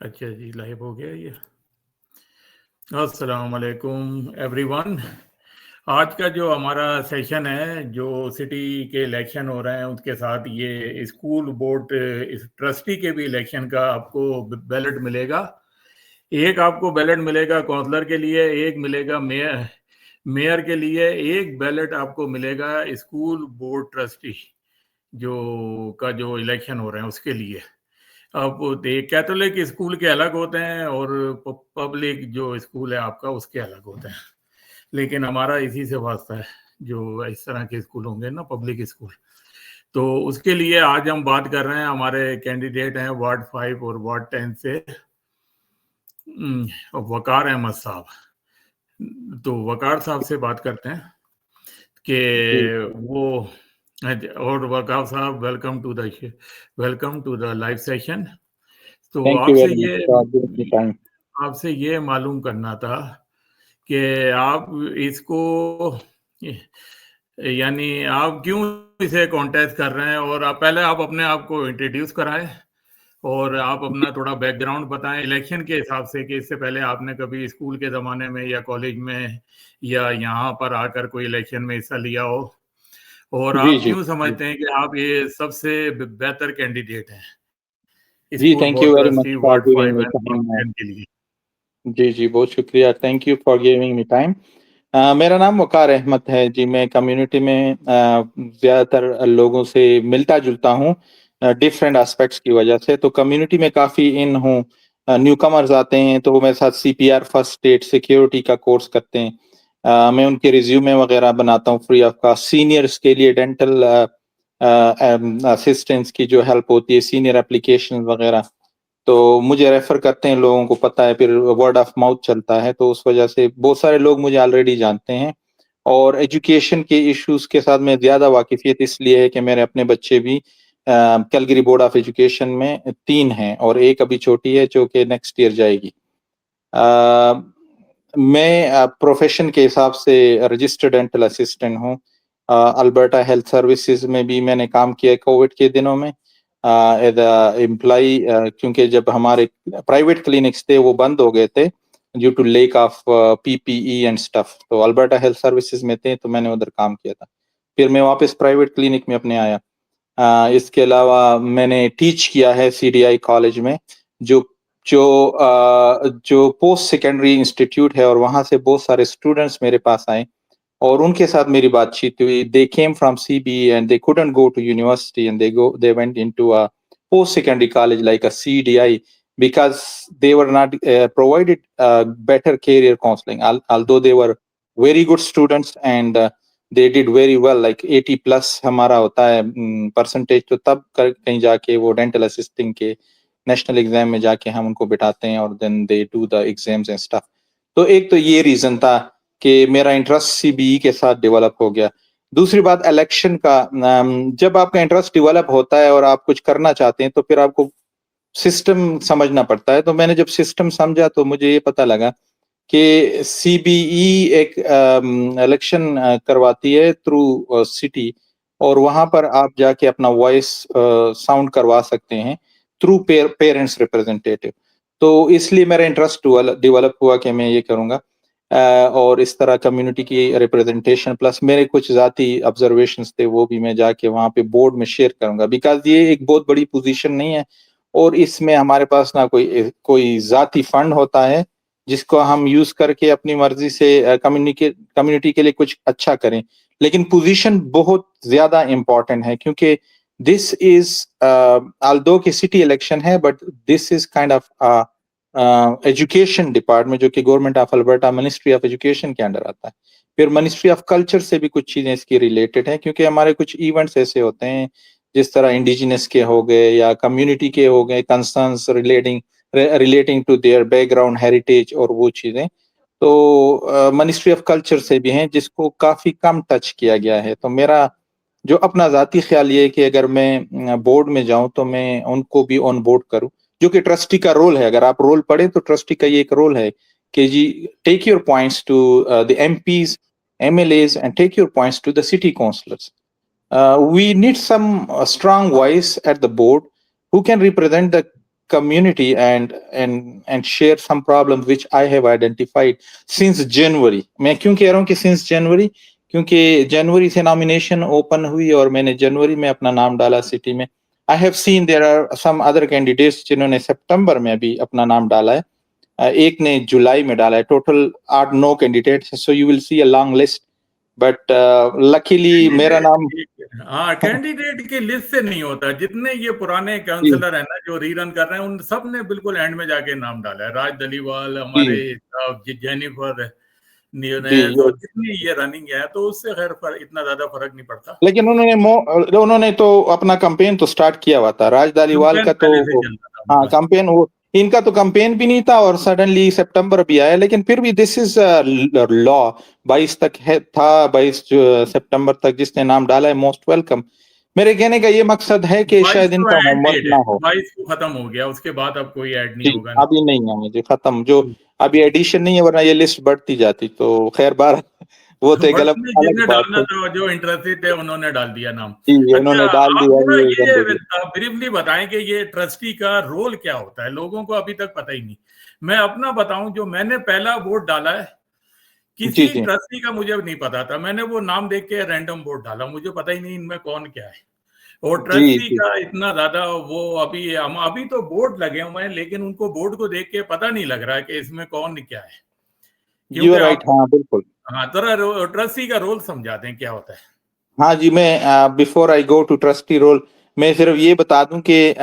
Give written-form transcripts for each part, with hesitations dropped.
अच्छा जी, लाइव हो गया ये। अस्सलाम वालेकुम एवरीवन। आज का जो हमारा सेशन है, जो सिटी के इलेक्शन हो रहे हैं उसके साथ ये स्कूल बोर्ड इस ट्रस्टी के भी इलेक्शन का आपको बैलेट मिलेगा। एक आपको बैलेट मिलेगा काउंसलर के लिए, एक मिलेगा मेयर मेयर के लिए, एक बैलेट आपको मिलेगा स्कूल बोर्ड ट्रस्टी जो इलेक्शन हो रहे हैं उसके लिए। अब कैथोलिक स्कूल के अलग होते हैं और पब्लिक जो स्कूल है आपका उसके अलग होते हैं, लेकिन हमारा इसी से वास्ता है। जो इस तरह के स्कूल होंगे ना, पब्लिक स्कूल, तो उसके लिए आज हम बात कर रहे हैं। हमारे कैंडिडेट हैं वार्ड 5 और वार्ड 10 से वकार अहमद साहब। तो वकार साहब से बात करते हैं कि वो, और वकार साहब welcome to the live session. तो आपसे ये मालूम करना था कि आप इसको, यानी आप क्यों इसे कॉन्टेस्ट कर रहे हैं, और पहले आप अपने आप को इंट्रोड्यूस कराएं और आप अपना थोड़ा बैकग्राउंड बताएं इलेक्शन के हिसाब से, कि इससे पहले आपने कभी स्कूल के ज़माने में या कॉलेज में या यहाँ पर आकर कोई इलेक्शन में हिस्सा लिया हो, और आप क्यों समझते हैं कि आप ये सबसे बेहतर कैंडिडेट हैं school board trustee ward 5 and ward 10 के लिए। जी, बहुत शुक्रिया। Thank you for giving me time. मेरा नाम वकार अहमद है जी। मैं कम्युनिटी में ज़्यादातर लोगों से मिलता-जुलता हूँ डिफरेंट एस्पेक्ट्स की वजह से। तो कम्युनिटी में काफ़ी इन हूँ। न्यूकमर्स आते हैं तो वो मेरे साथ सीपीआर फर्स्ट स्टेट सिक्योरिटी का कोर्स करते हैं। मैं उनके रिज्यूमे वगैरह बनाता हूँ फ्री ऑफ कॉस्ट। सीनियर्स के लिए डेंटल असिस्टेंट्स की जो हेल्प होती है, सीनियर एप्लीकेशन वगैरह, तो मुझे रेफर करते हैं। लोगों को पता है, फिर वर्ड ऑफ माउथ चलता है, तो उस वजह से बहुत सारे लोग मुझे ऑलरेडी जानते हैं। और एजुकेशन के इश्यूज के साथ मैं ज़्यादा वाकिफियत इसलिए है कि मेरे अपने बच्चे भी कैलगरी बोर्ड ऑफ एजुकेशन में 3 हैं और एक अभी छोटी है जो कि नेक्स्ट ईयर जाएगी। मैं प्रोफेशन के हिसाब से रजिस्टर्ड डेंटल असिस्टेंट हूँ। अल्बर्टा हेल्थ सर्विसेज में भी मैंने काम किया है कोविड के दिनों में एज अ एम्प्लॉई, क्योंकि जब हमारे प्राइवेट क्लिनिक्स थे वो बंद हो गए थे due to lack of PPE and stuff. तो अल्बर्टा हेल्थ सर्विसेज में थे तो मैंने उधर काम किया था। फिर मैं वापस प्राइवेट क्लिनिक में अपने आया। इसके अलावा मैंने टीच किया है सीडीआई कॉलेज में, जो जो पोस्ट सेकेंडरी इंस्टीट्यूट है, और वहाँ से बहुत सारे स्टूडेंट्स मेरे पास आए और उनके साथ मेरी बातचीत हुई। They came from CBE and they couldn't go to university and they went into a post secondary college like a CDI because they were not provided better career counseling, although they were very good students and they did very well, like 80 plus हमारा होता है percentage. तो तब कहीं जाके वो dental assisting के national exam में जाके हम उनको बिठाते हैं और then they do the exams and stuff. तो एक तो ये रीजन था कि मेरा इंटरेस्ट सीबीई के साथ डेवलप हो गया। दूसरी बात इलेक्शन का, जब आपका इंटरेस्ट डेवलप होता है और आप कुछ करना चाहते हैं तो फिर आपको सिस्टम समझना पड़ता है। तो मैंने जब सिस्टम समझा तो मुझे ये पता लगा कि सीबीई एक इलेक्शन करवाती है थ्रू सिटी, और वहां पर आप जाके अपना वॉइस साउंड करवा सकते हैं थ्रू पेरेंट्स रिप्रेजेंटेटिव। तो इसलिए मेरा इंटरेस्ट डेवलप हुआ कि मैं ये करूंगा। और इस तरह कम्युनिटी की रिप्रेजेंटेशन प्लस मेरे कुछ ज़ाती ऑब्जर्वेशंस थे वो भी मैं जाके वहाँ पे बोर्ड में शेयर करूंगा, बिकॉज ये एक बहुत बड़ी पोजीशन नहीं है और इसमें हमारे पास ना कोई ज़ाती फंड होता है जिसको हम यूज करके अपनी मर्जी से कम्युनिटी के लिए कुछ अच्छा करें। लेकिन पोजीशन बहुत ज्यादा इंपॉर्टेंट है क्योंकि दिस इज ऑल्दो कि सिटी इलेक्शन है, but this is kind of education department जो कि government of Alberta ministry of education के अंडर आता है। फिर मिनिस्ट्री ऑफ कल्चर से भी कुछ चीजें इसकी रिलेटेड हैं, क्योंकि हमारे कुछ इवेंट्स ऐसे होते हैं जिस तरह इंडिजिनस के हो गए या कम्युनिटी के हो गए, concerns relating to their background heritage और वो चीजें। तो मिनिस्ट्री ऑफ कल्चर से भी हैं जिसको काफी कम टच किया गया है। तो मेरा जो अपना जाती ख्याल ये है कि अगर मैं बोर्ड में जाऊं तो मैं उनको भी ऑन बोर्ड करूं, जो कि ट्रस्टी का रोल है। अगर आप रोल पढ़े तो ट्रस्टी का ये एक रोल है कि जी take your points to the MPs, MLAs and take your points to the city councillors. we need some strong voice at the board who can represent the community and share some problems which I have identified since January. मैं क्यों कह रहा हूँ कि since January, क्योंकि जनवरी से nomination open हुई और मैंने जनवरी में अपना नाम डाला सिटी में. I have seen there are some other candidates जिन्होंने सितंबर में भी अपना नाम डाला है. एक ने जुलाई में डाला है. Total 8-9 candidates. So you will see a long list. But luckily मेरा नाम हाँ, कैंडिडेट की लिस्ट से नहीं होता. जितने ये पुराने काउंसलर है ना जो रीरन कर रहे हैं, उन सब ने बिल्कुल एंड में जाके नाम डाला है. राज दलीवाल, हमारे जेनिफर नियोनेस, और जितनी ये रनिंग है, तो उससे खैर इतना ज्यादा फर्क नहीं पड़ता. लेकिन उन्होंने तो अपना कैंपेन तो स्टार्ट किया हुआ था. राज दलीवाल का तो हाँ कैंपेन, वो इनका तो कैंपेन भी नहीं था और सडनली सितंबर भी आया. लेकिन फिर भी दिस इज लॉ. 22 तक है था, 22 सितंबर तक जिसने नाम डाला है मोस्ट वेलकम. मेरे कहने का ये मकसद है कि शायद इनका होमवर्क ना हो. 22 को खत्म हो गया, उसके बाद अब कोई ऐड नहीं होगा. अभी नहीं है मुझे खत्म, जो अभी एडिशन नहीं है, वरना ये लिस्ट बढ़ती जाती. तो खैर बार वो तो गलत डालना था. जो इंटरेस्टेड थे उन्होंने डाल दिया नाम. उन्होंने डाल दिया. ये ब्रीफली बताएं कि ये ट्रस्टी का रोल क्या होता है. लोगों को अभी तक पता ही नहीं. मैं अपना बताऊं, जो मैंने पहला वोट डाला है, किसी ट्रस्टी का मुझे नहीं पता था. मैंने वो नाम देख के रैंडम वोट डाला. मुझे पता ही नहीं इनमें कौन क्या है. और ट्रस्टी का इतना ज्यादा वो अभी तो बोर्ड लगे हुए हैं, लेकिन उनको बोर्ड को देख के पता नहीं लग रहा है कि इसमें कौन क्या है. हाँ बिल्कुल. हाँ, जरा ट्रस्टी का रोल समझा दें क्या होता है. हाँ जी, मैं before I go to trustee role, मैं सिर्फ ये बता दूं कि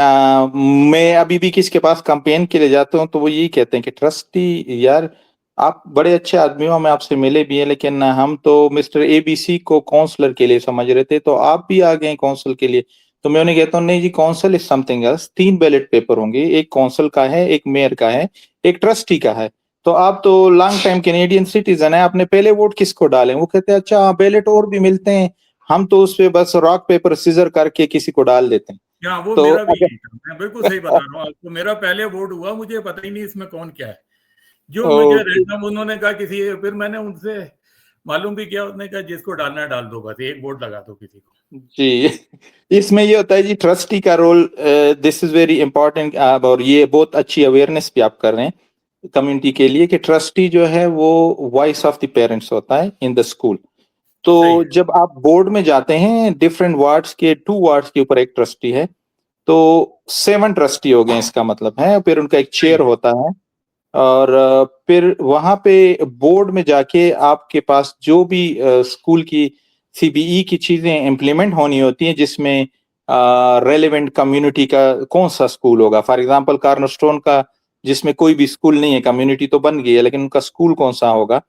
मैं अभी भी किसके पास कैंपेन के लिए जाता हूँ तो वो यही कहते हैं कि ट्रस्टी यार आप बड़े अच्छे आदमी हो, मैं आपसे मिले भी हैं, लेकिन हम तो मिस्टर एबीसी को काउंसलर के लिए समझ रहे थे, तो आप भी आ गए काउंसिल के लिए. तो मैं उन्हें कहता हूँ नहीं जी, council is something else. 3 ballot paper होंगे, एक काउंसिल का है, एक मेयर का है, एक ट्रस्टी का है. तो आप तो लॉन्ग टाइम कैनेडियन सिटीजन है, आपने पहले वोट किसको डाले? वो कहते हैं अच्छा बैलेट और भी मिलते हैं, हम तो उस पे बस रॉक पेपर सीजर करके किसी को डाल देते हैं. वो तो मेरा भी मैं बिल्कुल सही बता रहा हूँ आपको. मेरा पहले वोट हुआ, मुझे पता ही नहीं इसमें कौन क्या है. जो मुझे रैंडम उन्होंने कहा किसी, फिर मैंने उनसे मालूम भी किया, उसने कहा जिसको डालना है डाल दो, बस एक वोट लगा दो किसी को. जी, इसमें ये होता है जी ट्रस्टी का role. This is very important. और ये बहुत अच्छी अवेयरनेस भी आप कर रहे हैं कम्युनिटी के लिए कि ट्रस्टी जो है वो वॉइस ऑफ द पेरेंट्स होता है इन द स्कूल. तो जब आप बोर्ड में जाते हैं, डिफरेंट वार्ड्स के 2 वार्ड्स के ऊपर एक ट्रस्टी है, तो 7 ट्रस्टी हो गए इसका मतलब है. फिर उनका एक चेयर होता है, और फिर वहां पे बोर्ड में जाके आपके पास जो भी स्कूल की सीबीई की चीजें इम्प्लीमेंट होनी होती हैं, जिसमें रेलेवेंट कम्युनिटी का कौन सा स्कूल होगा. फॉर एग्जांपल कार्नरस्टोन का, जिसमें कोई भी स्कूल नहीं है, कम्युनिटी तो बन गई है, लेकिन उनका स्कूल कौन सा होगा,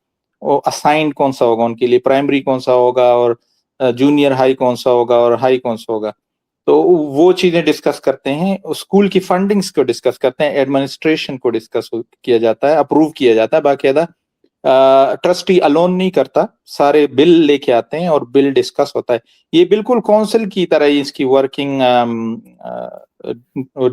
और असाइंड कौन सा होगा उनके लिए, प्राइमरी कौन सा होगा, और जूनियर हाई कौन सा होगा, और हाई कौन सा होगा. तो वो चीजें डिस्कस करते हैं. स्कूल की फंडिंग्स को डिस्कस करते हैं, एडमिनिस्ट्रेशन को डिस्कस किया जाता है, अप्रूव किया जाता है बाकायदा. ट्रस्टी अलोन नहीं करता, सारे बिल लेके आते हैं और बिल डिस्कस होता है. ये बिल्कुल काउंसिल की तरह ही इसकी वर्किंग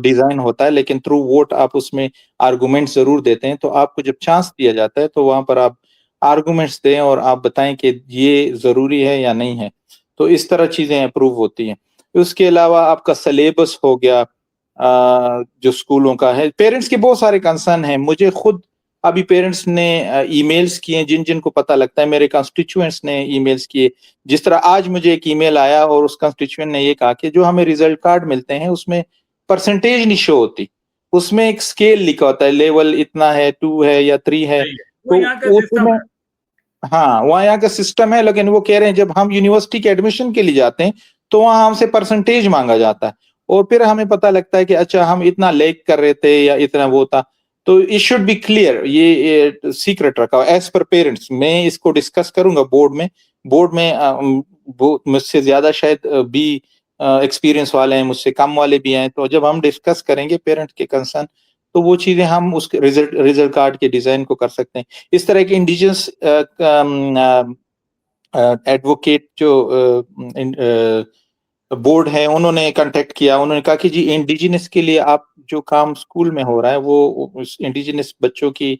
डिजाइन होता है, लेकिन थ्रू वोट आप उसमें आर्गुमेंट जरूर देते हैं. तो आपको जब चांस दिया जाता है तो वहां पर आप आर्गुमेंट्स दें और आप बताएं कि ये जरूरी है या नहीं है. तो इस तरह चीजें अप्रूव होती हैं. उसके अलावा आपका सिलेबस हो गया जो स्कूलों का है. पेरेंट्स के बहुत सारे कंसर्न हैं. मुझे खुद अभी पेरेंट्स ने ईमेल्स किए, जिन जिन को पता लगता है, मेरे कंस्टिट्यूएंट्स ने ईमेल्स किए. जिस तरह आज मुझे एक ईमेल आया और उस कंस्टिट्यूएंट ने ये कहा कि जो हमें रिजल्ट कार्ड मिलते हैं उसमें परसेंटेज नहीं शो होती, उसमें एक स्केल लिखा होता है, लेवल इतना है, 2 है या 3 है. तो हाँ, वहाँ यहाँ का सिस्टम है, लेकिन वो कह रहे हैं जब हम यूनिवर्सिटी के एडमिशन के लिए जाते हैं तो वहां हमसे परसेंटेज मांगा जाता है, और फिर हमें पता लगता है कि अच्छा हम इतना लैग कर रहे थे या इतना वो था. तो इट शुड बी क्लियर. ये सीक्रेट रखा एज पर पेरेंट्स. मैं इसको डिस्कस करूंगा बोर्ड में मुझसे ज्यादा शायद भी एक्सपीरियंस वाले हैं, मुझसे कम वाले भी हैं. तो जब हम डिस्कस करेंगे पेरेंट्स के कंसर्न, तो वो चीजें हम उसके रिजल्ट कार्ड के डिजाइन को कर सकते हैं. इस तरह के इंडिजिनस एडवोकेट जो बोर्ड है, उन्होंने कांटेक्ट किया. उन्होंने कहा कि जी इंडिजिनस के लिए आप जो काम स्कूल में हो रहा है वो इंडिजिनस बच्चों की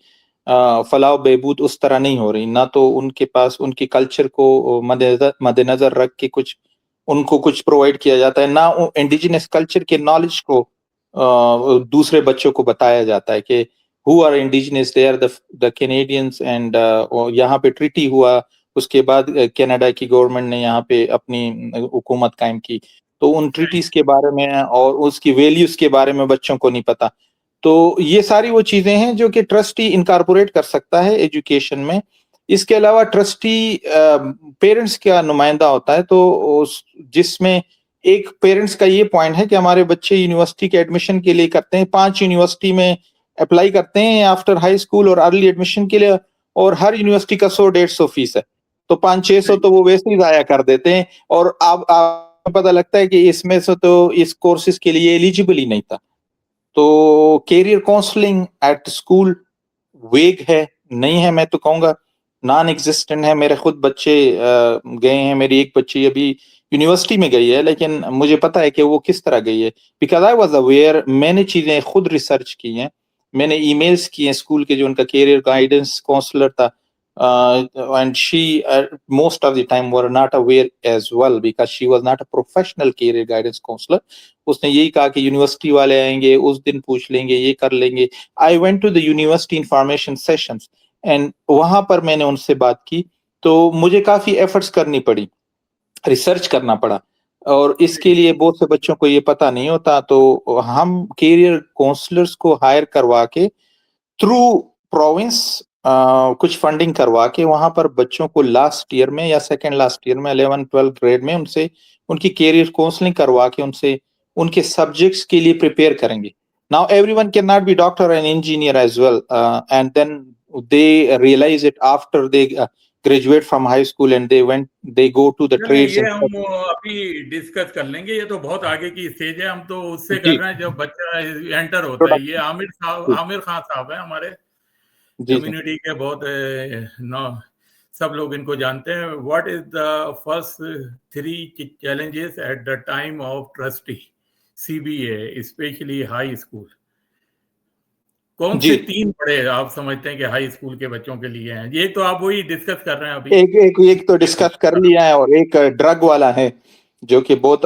फलाह बहबूद उस तरह नहीं हो रही. ना तो उनके पास उनकी कल्चर को मद्देनजर रख के कुछ उनको कुछ प्रोवाइड किया जाता है, ना इंडिजिनस कल्चर के नॉलेज को दूसरे बच्चों को बताया जाता है कि who are indigenous, they are the Canadians, and यहाँ पे ट्रीटी हुआ, उसके बाद कनाडा की गवर्नमेंट ने यहाँ पे अपनी हुकूमत कायम की, तो उन ट्रीटीज के बारे में और उसकी वैल्यूज के बारे में बच्चों को नहीं पता। तो ये सारी वो चीजें हैं जो कि ट्रस्टी इनकारपोरेट कर सकता है एजुकेशन में। इसके अलावा ट्रस्टी पेरेंट्स का नुमाइंदा होता है, तो उस जिसमें एक पेरेंट्स का ये पॉइंट है कि हमारे बच्चे यूनिवर्सिटी के एडमिशन के लिए करते हैं, 5 यूनिवर्सिटी में अप्लाई करते हैं आफ्टर हाई स्कूल और अर्ली एडमिशन के लिए, और हर यूनिवर्सिटी का 100-150 फीस है, तो 500-600 तो वो वैसे ही जाया कर देते हैं, और अब पता लगता है कि इसमें से तो इस कोर्सेज के लिए एलिजिबल ही नहीं था। तो कैरियर काउंसलिंग एट स्कूल वेग है, नहीं है, मैं तो कहूंगा नॉन एग्जिस्टेंट है। मेरे खुद बच्चे गए हैं, मेरी एक बच्ची अभी यूनिवर्सिटी में गई है, लेकिन मुझे पता है कि वो किस तरह गई है, बिकॉज आई वाज अवेयर। मैंने चीजें खुद रिसर्च की हैं, मैंने ईमेल्स किए हैं स्कूल के जो उनका कैरियर गाइडेंस काउंसलर था, and she most of the time were not aware as well because she was not a professional career guidance counselor. उसने यही कहा कि यूनिवर्सिटी वाले आएंगे, उस दिन पूछ लेंगे, ये कर लेंगे। I went to the university information sessions and वहां पर मैंने उनसे बात की, तो मुझे काफी एफर्ट्स करनी पड़ी, रिसर्च करना पड़ा, और इसके लिए बहुत से बच्चों को ये पता नहीं होता। तो हम कैरियर काउंसलर्स को हायर करवा के थ्रू प्रोविंस कुछ फंडिंग करवा के वहां पर बच्चों को लास्ट ईयर में या सेकेंड लास्ट ईयर में 11-12 ग्रेड में उनसे उनकी कैरियर काउंसलिंग करवा के उनसे उनके सब्जेक्ट्स के लिए प्रिपेयर करेंगे। Now everyone can not be doctor and engineer as well, and then they realise it after they graduate from high school and they go to the नहीं, ट्रेड्स ये and हम अभी डिस्कस कर लेंगे, ये तो बहुत आगे की स्टेज है। हम तो उससे कर जी रहे हैं जब बच्चा एंटर होता है। ये प्रोडक्शन आमिर खान साहब है, हमारे जी जी कम्युनिटी के बहुत सब लोग इनको जानते हैं। What is the first 3 challenges at the time of trustee CBA specially high school? कौन जी से 3 बड़े आप समझते हैं कि हाई स्कूल के बच्चों के लिए हैं? ये तो आप वही डिस्कस कर रहे हैं अभी। एक तो डिस्कस कर लिया है, और एक ड्रग वाला है जो कि बहुत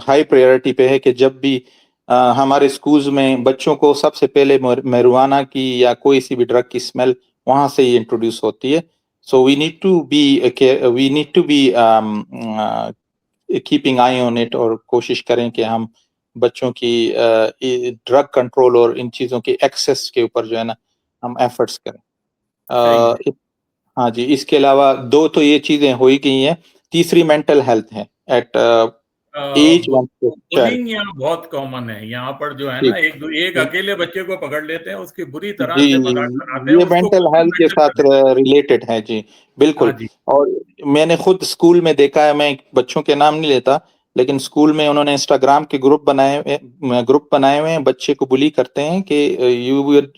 हाई प्रायोरिटी पे है, कि जब भी हमारे स्कूल्स में बच्चों को सबसे पहले marijuana की या कोई सी भी ड्रग की स्मेल वहां से ही इंट्रोड्यूस होती है। So we need to be keeping eye on it, और कोशिश करें कि हम बच्चों की ड्रग कंट्रोल और इन चीजों के एक्सेस के ऊपर जो है ना हम एफर्ट्स करें। सही है। हाँ जी, इसके अलावा 2 तो ये चीजें हो ही गई हैं, तीसरी मेंटल हेल्थ है एट एज 1 चाइल्ड। बुलिंग यहाँ बहुत कॉमन है। यहाँ पर जो है जी ना, एक जी अकेले बच्चे को पकड़ लेते हैं, उसकी बुरी तरह जी से जी, मजाक बनाते हैं, ये उसको मेंटल खुद हेल्थ के मेंटल साथ कर लेते रिलेटेड है जी, हैं। हाँ बिल्कुल। जी। और मैंने खुद स्कूल में देखा है, मैं बच्चों के नाम नहीं लेता, लेकिन स्कूल में उन्होंने इंस्टाग्राम के ग्रुप बनाए हुए हैं, बच्चे को बुली करते हैं कि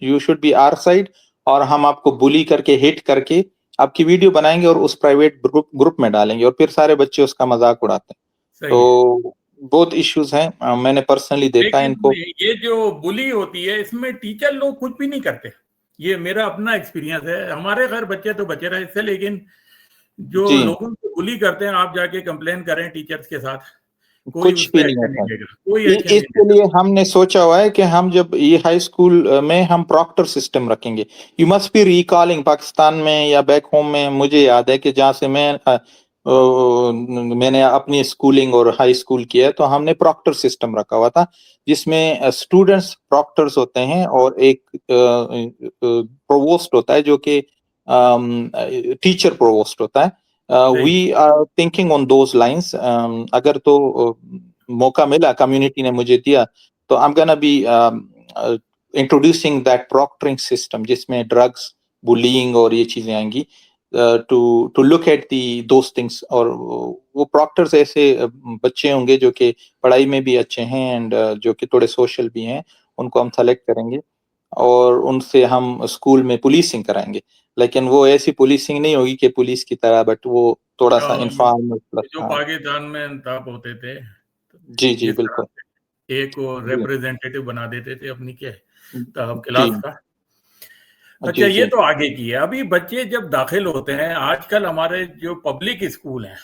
you should be our side, और हम आपको बुली करके हिट करके आपकी वीडियो बनाएंगे और उस प्राइवेट ग्रुप में डालेंगे, और फिर सारे बच्चे उसका मजाक उड़ाते हैं। सही है। तो बहुत इश्यूज हैं, मैंने पर्सनली देखा है लेकिन इनको। ये जो बुली होती है, इसमें टीचर लोग कुछ भी नहीं करते। ये मेरा अपना एक्सपीरियंस है। हमारे घर बच्चे तो बचे रहे इससे, लेकिन जो जी, लोगों को बुली करते हैं, आप जाके कंप्लेन करें टीचर्स के साथ, कोई उस कुछ पर भी नहीं एक्शन नहीं होता। लेगा, कोई एक्शन नहीं इसके लेगा। लिए हमने सोचा हुआ है कि हम जब ये हाई स्कूल में हम प्रॉक्टर सिस्टम रखेंगे। You must be recalling, Pakistan में या बैक होम में मुझे याद है कि जहाँ से मैंने अपनी स्कूलिंग और हाई स्कूल किया है, तो हमने प्रॉक्टर सिस्टम रखा हुआ था, जिसमें स्टूडेंट्स प्रॉक्टर्स होते हैं और एक प्रोवोस्ट होता है जो कि टीचर प्रोवोस्ट होता है। सही है। We are thinking on those lines. अगर तो मौका मिला, कम्युनिटी ने मुझे दिया, तो I am gonna be introducing that proctoring system, जिसमें ड्रग्स, बुलिंग और ये चीजें आएंगी, to to look at the those things. और वो प्रॉक्टर्स ऐसे बच्चे होंगे जो कि पढ़ाई में भी अच्छे हैं एंड जो कि थोड़े सोशल भी हैं, उनको हम सेलेक्ट करेंगे और उनसे हम स्कूल में पुलिसिंग कराएंगे। लेकिन वो ऐसी पुलिसिंग नहीं होगी कि पुलिस की तरह, बट वो थोड़ा सा इन्फॉर्मल प्लस। जो हाँ पाकिस्तान में तब होते थे, जी जी जिस तरह बिल्कुल। से एक को जी रिप्रेजेंटेटिव बना देते थे अपनी के तब जी क्लास का। अच्छा, जी ये जी तो आगे की है। अभी बच्चे जब दाखिल होते हैं, आजकल हमारे जो पब्लिक स्कूल हैं,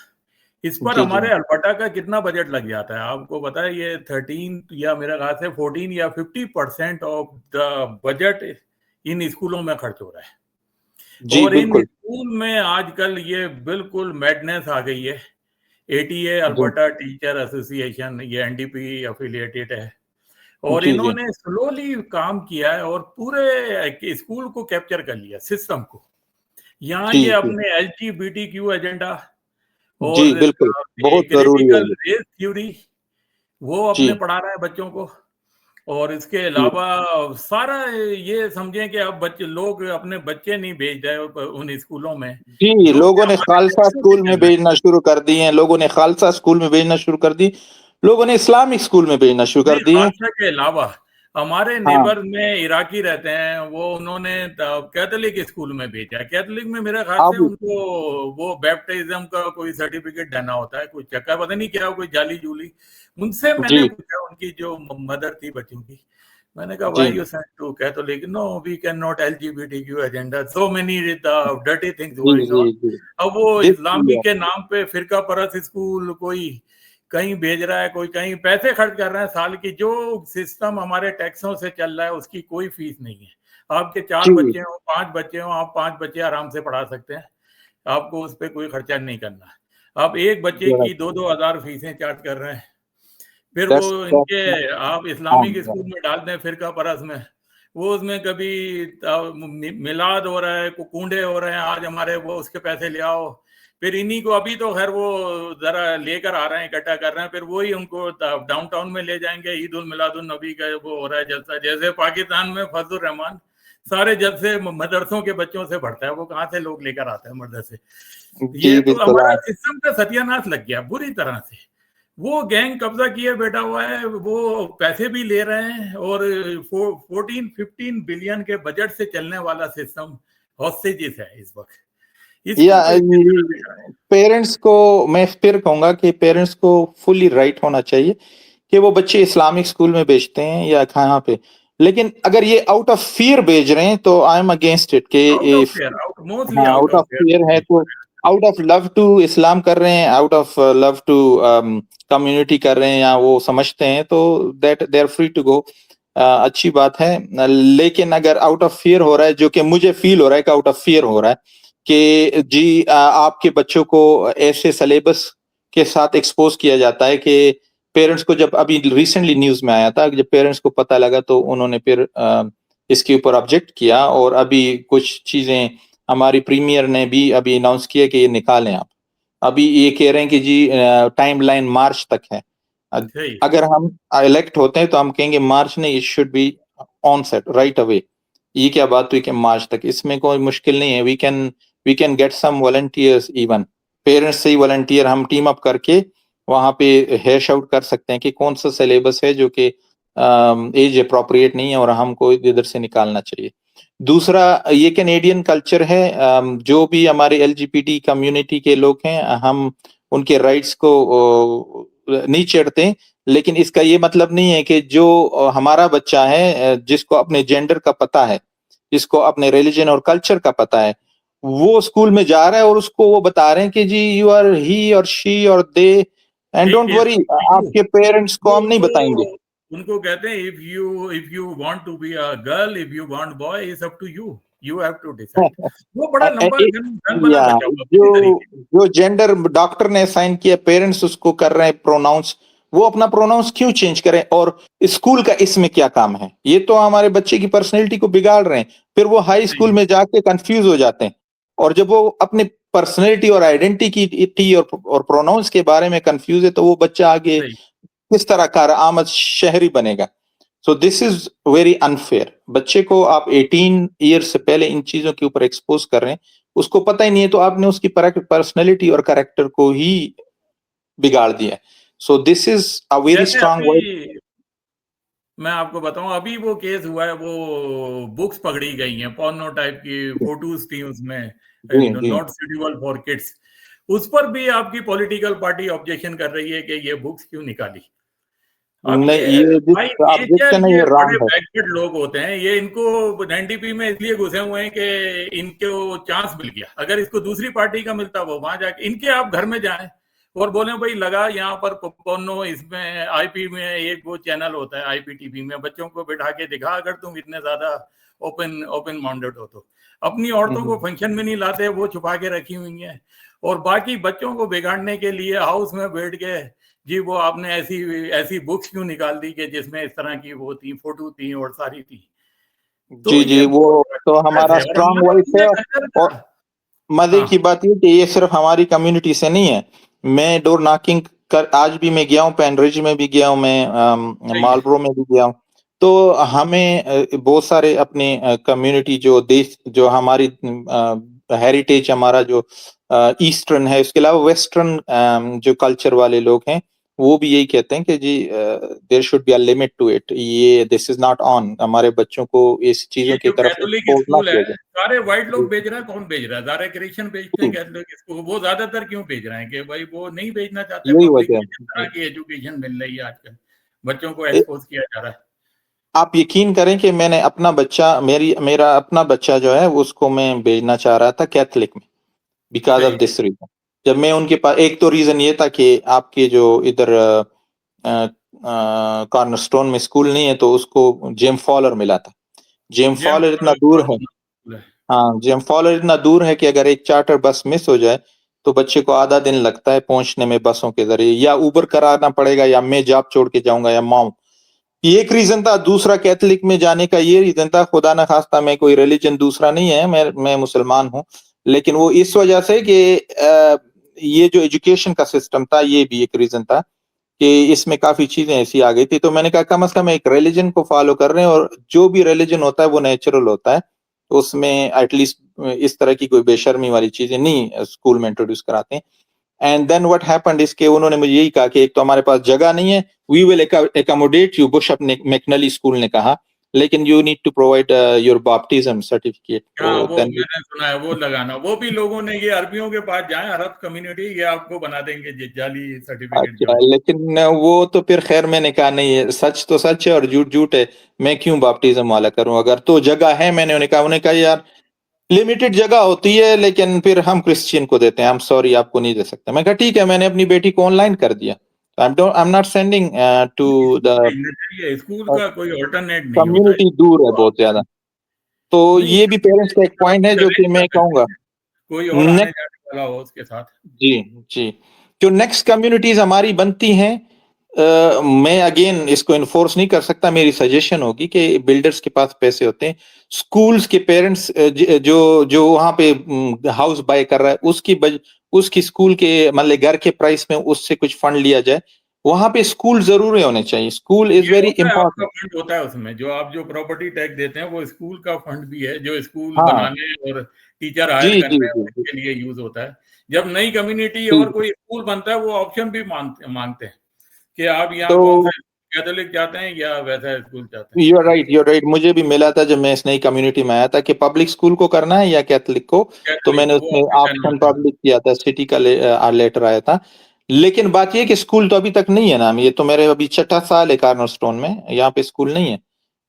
इस पर जी जी हमारे अल्बर्टा का कितना बजट लग जाता है आपको पता है? ये 13 या मेरे ख्याल से 14 या 50% ऑफ द बजट इन स्कूलों में खर्च हो रहा है। जी और इन बिल्कुल। स्कूल में आजकल ये बिल्कुल मैडनेस आ गई है। एटीए जी अल्बर्टा टीचर एसोसिएशन, ये एनडीपी एफिलिएटेड है, और जी जी इन्होंने स्लोली काम किया है और पूरे स्कूल को कैप्चर कर लिया, सिस्टम को। यहाँ जी ये जी अपने एलजीबीटीक्यू एजेंडा जी और बिल्कुल, बहुत जरूरी है क्रिटिकल ये। रेस थ्योरी वो अपने जी पढ़ा रहा है बच्चों को। और इसके जी अलावा सारा ये समझें कि अब बच्चे लोग अपने बच्चे नहीं भेज रहे उन स्कूलों में जी, जो कि लोगों ने हमारे खालसा टेक्सटों में स्कूल में चल रहा भेजना शुरू कर दिए हैं, लोगों ने खालसा स्कूल में भेजना शुरू कर दी, लोगों ने इस्लामिक स्कूल में भेजना शुरू है। कर नहीं, दिए। खालसा के अलावा हमारे हाँ, नेबर में इराकी रहते हैं, वो उन्होंने कैथोलिक स्कूल में भेजा है। कैथोलिक में मेरे ख्याल से अब उनको वो बैप्टिज्म का कोई सर्टिफिकेट देना होता है, कोई चक्कर पता नहीं क्या, कोई जाली जूली। उनसे मैंने जी, पूछा, उनकी जो मदर थी बच्चों की, मैंने कहा जी, why you sent to Catholic? No, we can not LGBTQ agenda, so many dirty things जी, गोइंग ऑन। जी, जी। अब वो दिस इस्लामी के नाम पे फिरका परस्त स्कूल कोई कहीं भेज रहा है, कोई कहीं पैसे खर्च कर रहा है। साल की जो सिस्टम हमारे टैक्सों से चल रहा है उसकी कोई फीस नहीं है। आपके 4 जी, बच्चे हो, 5 बच्चे हो, आप 5 बच्चे आराम से पढ़ा सकते हैं, आपको उस पर कोई खर्चा नहीं करना। आप एक बच्चे की 2-2 हजार फीसें चार्ज कर रहे हैं। फिर वो दैट्स इनके दैट्स आप हाँ, इस्लामिक स्कूल में डाल दें फिरका परस्त में, वो उसमें कभी मिलाद हो रहा है, कुंडे हो रहे हैं, आज हमारे वो उसके पैसे ले आओ। फिर इन्हीं को अभी तो खैर वो जरा लेकर आ रहे हैं, इकट्ठा कर रहे हैं, फिर वही उनको डाउनटाउन में ले जाएंगे। ईद उल मिलादुन नबी का वो हो रहा है जलसा, जैसे पाकिस्तान में फजलुर रहमान सारे जलसे मदरसों के बच्चों से बढ़ता है, वो कहाँ से लोग लेकर आते हैं मदरसे। ये जी, तो बिल्कुल हमारा आप सिस्टम का सत्यानाश लग गया बुरी तरह से। वो गैंग कब्जा किए बैठा हुआ है, वो पैसे भी ले रहे हैं, और 14-15 बिलियन के बजट से चलने वाला सिस्टम हॉस्टेजेस है इस वक्त। या इसको किस तरह देखा है? पेरेंट्स को मैं फिर कहूँगा कि पेरेंट्स को फुली राइट होना चाहिए कि वो बच्चे इस्लामिक स्कूल में भेजते हैं या कहाँ पे। लेकिन अगर ये आउट ऑफ फियर भेज रहे हैं तो आई एम अगेंस्ट इट कि out of if fair, mostly हाँ, out out of of fear है तो out of love to Islam कर रहे हैं, out of love to community कर रहे हैं या वो समझते हैं तो that they are free to go, अच्छी बात है। लेकिन अगर आउट ऑफ फियर हो रहा है, जो कि मुझे फील हो रहा है कि आउट ऑफ फियर हो रहा है कि जी आपके बच्चों को ऐसे सिलेबस के साथ एक्सपोज किया जाता है कि पेरेंट्स को, जब अभी रिसेंटली न्यूज में आया था, जब पेरेंट्स को पता लगा तो उन्होंने फिर इसके ऊपर ऑब्जेक्ट किया, और अभी कुछ चीजें हमारी प्रीमियर ने भी अभी अनाउंस किया कि ये निकालें आप। अभी ये कह रहे हैं कि जी टाइमलाइन मार्च तक है। अ- सही। अगर हम इलेक्ट होते हैं तो हम कहेंगे मार्च नहीं, it should be on set right away. ये क्या बात हुई कि मार्च तक? इसमें कोई मुश्किल नहीं है। We can get some volunteers, even parents से ही वॉलंटियर हम टीम अप करके वहां पे हैश आउट कर सकते हैं कि कौन सा सिलेबस है जो कि एज अप्रोप्रिएट नहीं है और हमको इधर से निकालना चाहिए। दूसरा, ये कैनेडियन कल्चर है, जो भी हमारे एलजीबीटी कम्युनिटी के लोग हैं, हम उनके राइट्स को नहीं छेड़ते। लेकिन इसका ये मतलब नहीं है कि जो हमारा बच्चा है, जिसको अपने जेंडर का पता है, जिसको अपने रिलीजन और कल्चर का पता है, वो स्कूल में जा रहा है और उसको वो बता रहे हैं कि जी यू आर ही और शी और they, and it don't is worry, up to you. आपके पेरेंट्स को वो हम नहीं बताएंगे। उनको कहते हैं, if you want to be a girl, if you want boy, it's up to you, you have to decide. वो बड़ा लंबा गन बना या बचा हुआ पूरी जो तरीके। जो जेंडर डॉक्टर ने असाइन किया, पेरेंट्स उसको कर रहे हैं प्रोनाउंस, वो अपना प्रोनाउंस क्यों चेंज करें? और स्कूल का इसमें क्या काम है? ये तो हमारे बच्चे की पर्सनैलिटी को बिगाड़ रहे हैं। फिर वो हाई सही स्कूल है, में जाके कंफ्यूज हो जाते हैं, और जब वो अपने पर्सनैलिटी और आइडेंटिटी और प्रोनाउंस के बारे में कंफ्यूज है तो वो बच्चा आगे सही। किस तरह का आमद शहरी बनेगा? So this is very unfair. बच्चे को आप 18 ईयर से पहले इन चीजों के ऊपर एक्सपोज कर रहे हैं, उसको पता ही नहीं है, तो आपने उसकी पर्सनैलिटी और कैरेक्टर को ही बिगाड़ दिया। So this is a very जैसे स्ट्रांग वर्ड। अभी मैं आपको बताऊं, अभी वो केस हुआ है, वो बुक्स पकड़ी गई हैं, पोर्नो टाइप की फोटोज थी उसमें, जी जी। Not suitable for kids. उस पर भी आपकी पॉलिटिकल पार्टी ऑब्जेक्शन कर रही है कि ये बुक्स क्यों निकाली। अब नहीं, ये ये भाई नेचर, ऑब्जेक्शन है, ये ये बड़े रॉन्ग है। बैकवर्ड लोग होते हैं, ये इनको एनडीपी में इसलिए घुसे हुए हैं कि इनको चांस मिल गया। अगर इसको दूसरी पार्टी का मिलता, वो वहां जाके, इनके आप घर में जाएं, और बोले भाई लगा यहाँ पर पोनो, इसमें आईपी में एक वो चैनल होता है आईपीटीवी में, बच्चों को बिठा के दिखा अगर तुम इतने ज्यादा ओपन माइंडेड हो तो। अपनी औरतों को फंक्शन में नहीं लाते, वो छुपा के रखी हुई हैं, और बाकी बच्चों को बिगाड़ने के लिए हाउस में बैठ के जी वो आपने ऐसी ऐसी बुक्स क्यों निकाल दी कि जिसमें इस तरह की वो थी, फोटो थी और सारी थी। तो जी ये जी, वो तो हमारा और स्ट्रांग हमारा वॉइस ये है। कल्चर और था। मजे की हाँ बात ये कि ये सिर्फ हमारी कम्युनिटी से नहीं है। मैं डोर नॉकिंग कर आज भी मैं गया हूँ, पेनरिज में भी गया हूँ, मैं सही है। मालब्रो में भी गया हूँ। तो हमें बहुत सारे अपने कम्युनिटी जो देश जो हमारी हेरिटेज हमारा जो ईस्टर्न है, उसके अलावा वेस्टर्न जो कल्चर वाले लोग हैं वो भी यही कहते हैं कि जी there should be a limit to it, ये दिस इज नॉट ऑन। हमारे बच्चों को इस ये चीजों की जो तरफ कैथोलिक एक्सपोज ना स्कूल है, किया जाए। सारे व्हाइट जी लोग भेज रहे हैं, कौन भेज रहा है? सारे क्रिश्चियन भेजते हैं जी, कैथोलिक स्कूल, वो ज्यादातर क्यों भेज रहे हैं कि भाई वो नहीं भेजना चाहते यही पब्लिक वजह में, जिस है। तरह की एजुकेशन मिल रही है आजकल बच्चों को ए- एक्सपोज किया जा रहा है। आप यकीन करें कि मैंने अपना बच्चा मेरा अपना बच्चा जो है उसको मैं भेजना चाह रहा था कैथलिक में, बिकॉज ऑफ सही है। This reason. जब मैं उनके पास, एक तो रीजन ये था कि आपके जो इधर कॉर्नरस्टोन में स्कूल नहीं है, तो उसको जेम फॉलर मिला था। जेम जेम्स फॉलर इतना फॉरेस्ट दूर बहुत है। सुंदर स्कूल है। हाँ, जेम फॉलर इतना दूर है कि अगर एक चार्टर बस मिस हो जाए तो बच्चे को आधा दिन लगता है पहुंचने में बसों के जरिए, या उबर कराना पड़ेगा, या मैं जॉब छोड़ के जाऊंगा, या मॉम। ये एक रीजन था। दूसरा कैथलिक में जाने का ये रीजन था, खुदा ना खास्ता मैं कोई रिलीजन दूसरा नहीं है, मैं मुसलमान हूँ, लेकिन वो इस वजह से कि ये जो एजुकेशन का सिस्टम था ये भी एक रीजन था कि इसमें काफी चीजें ऐसी आ गई थी। तो मैंने कहा कम से कम एक रिलीजन को फॉलो कर रहे हैं, और जो भी रिलीजन होता है वो नेचुरल होता है, तो उसमें एटलीस्ट इस तरह की कोई बेशर्मी वाली चीजें नहीं स्कूल में इंट्रोड्यूस कराते हैं। एंड देन व्हाट हैपेंड इसके उन्होंने मुझे यही कहा कि एक तो हमारे पास जगह नहीं है, वी विल एकोमोडेट यू, बुश अपने मैकनली स्कूल ने कहा, लेकिन you need to provide your baptism certificate. हाँ तो वो देन मैंने सुना है, वो लगाना, वो भी लोगों ने, ये अरबियों के पास जाए, अरब कम्युनिटी, ये आपको बना देंगे जाली सर्टिफिकेट जो अच्छा, है। लेकिन वो तो फिर खैर मैंने कहा नहीं है, सच तो सच है और झूठ झूठ है। मैं क्यों बैप्टिज्म वाला करूं? अगर तो जगह है, मैंने उन्हें कहा यार लिमिटेड जगह होती है, लेकिन फिर हम क्रिश्चियन को देते हैं, हम सॉरी आपको नहीं दे सकते। मैं कहा ठीक है, मैंने अपनी बेटी को ऑनलाइन कर दिया। I am not sending to the भेजना चाहिए, स्कूल का कोई ऑल्टरनेट नहीं होता है। कम्युनिटी, दूर है बहुत ज्यादा। तो नहीं, ये भी पेरेंट्स का एक पॉइंट है जो कि मैं कहूंगा। कोई और आने नेक्स्ट, जाने वाला हो उसके साथ। जी जी, जो नेक्स्ट कम्युनिटीज हमारी बनती हैं, मैं अगेन इसको इन्फोर्स नहीं कर सकता, मेरी सजेशन होगी कि बिल्डर्स के पास पैसे होते हैं, स्कूल्स के पेरेंट्स जो जो वहां पे हाउस बाय कर रहा है उसकी स्कूल के मतलब घर के प्राइस में उससे कुछ फंड लिया जाए। वहां पे स्कूल जरूर होने चाहिए, स्कूल इज ये वेरी होता है, आपका इंपॉर्टेंट। फंड होता है उसमें, जो आप जो प्रॉपर्टी टैक्स देते हैं वो स्कूल का फंड भी है, जो स्कूल हाँ, बनाने और टीचर जी हायर जी करने हैं जी जी उनके लिए यूज होता है। जब नई कम्युनिटी जी। और कोई स्कूल बनता है, वो ऑप्शन भी मांगते हैं कि आप यहाँ कौन तो सा कैथोलिक चाहते हैं या वैसा स्कूल चाहते हैं। यूर राइट, मुझे भी मिला था जब मैं इस नई कम्युनिटी में आया था कि पब्लिक स्कूल को करना है या कैथलिक को। तो कैथोलिक मैंने को वो उसमें ऑप्शन ऑप्शन मिलता है। पब्लिक किया था, सिटी का लेटर आया था। लेकिन बात ये कि स्कूल तो अभी तक नहीं है ना, ये तो मेरे अभी छठा साल है कार्नरस्टोन में, यहाँ पे स्कूल नहीं है।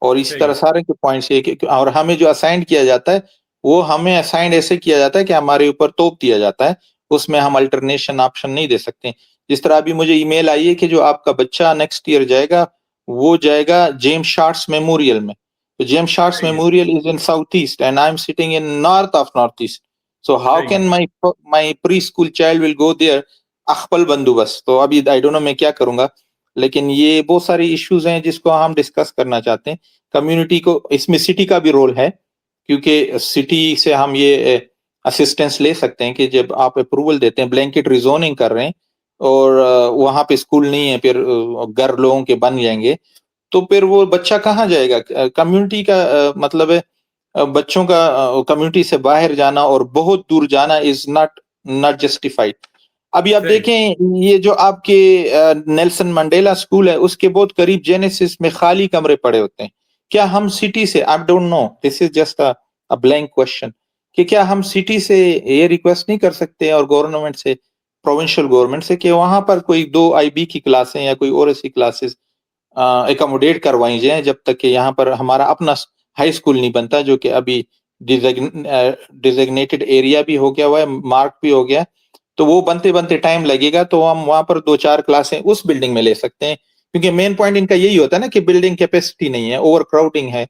और इसी सही तरह है। सारे के पॉइंट्स ये और हमें जो असाइन किया जाता है वो हमें असाइन ऐसे किया जाता है कि हमारे ऊपर तोप दिया जाता है, उसमें हम अल्टरनेशन ऑप्शन नहीं दे सकते। जिस तरह अभी मुझे ईमेल आई है कि जो आपका बच्चा नेक्स्ट ईयर जाएगा वो जाएगा जेम्स शार्ट्स मेमोरियल में। तो जेम्स शार्ट्स सही है। Memorial is in south east and I am sitting in north of north east. So how सही है। Can my preschool child will go there? अखबल बंदोबस्त। तो अभी आई डोंट नो मैं क्या करूंगा, लेकिन ये बहुत सारी इश्यूज हैं जिसको हम डिस्कस करना चाहते हैं। कम्युनिटी को इसमें सिटी का भी रोल है, क्योंकि सिटी से हम ये असिस्टेंस ले सकते हैं कि जब आप अप्रूवल देते हैं, ब्लैंकेट रिजोनिंग कर रहे हैं और वहां पे स्कूल नहीं है, फिर घर लोगों के बन जाएंगे, तो फिर वो बच्चा कहाँ जाएगा? कम्युनिटी का मतलब है बच्चों का कम्युनिटी से बाहर जाना और बहुत दूर जाना इज नॉट नॉट जस्टिफाइड। अभी आप सही। देखें, ये जो आपके नेल्सन मंडेला स्कूल है उसके बहुत करीब जेनेसिस में खाली कमरे पड़े होते हैं। क्या हम सिटी से, I don't know, this is just a blank question, कि क्या हम सिटी से ये रिक्वेस्ट नहीं कर सकते और गवर्नमेंट से, प्रोविंशियल गवर्नमेंट से, कि वहां पर कोई 2 IB की क्लासें या कोई और ऐसी क्लासेस एकोमोडेट करवाई जाए, जब तक कि यहाँ पर हमारा अपना हाई स्कूल नहीं बनता, जो कि अभी डिजिग्नेटेड एरिया भी हो गया हुआ है, मार्क भी हो गया, तो वो बनते-बनते टाइम लगेगा, तो हम वहाँ पर 2-4 क्लासें उस बिल्डिंग में ले सकते हैं। क्योंकि मेन पॉइंट इनका यही होता है ना कि बिल्डिंग कैपेसिटी नहीं है, ओवरक्राउडिंग है।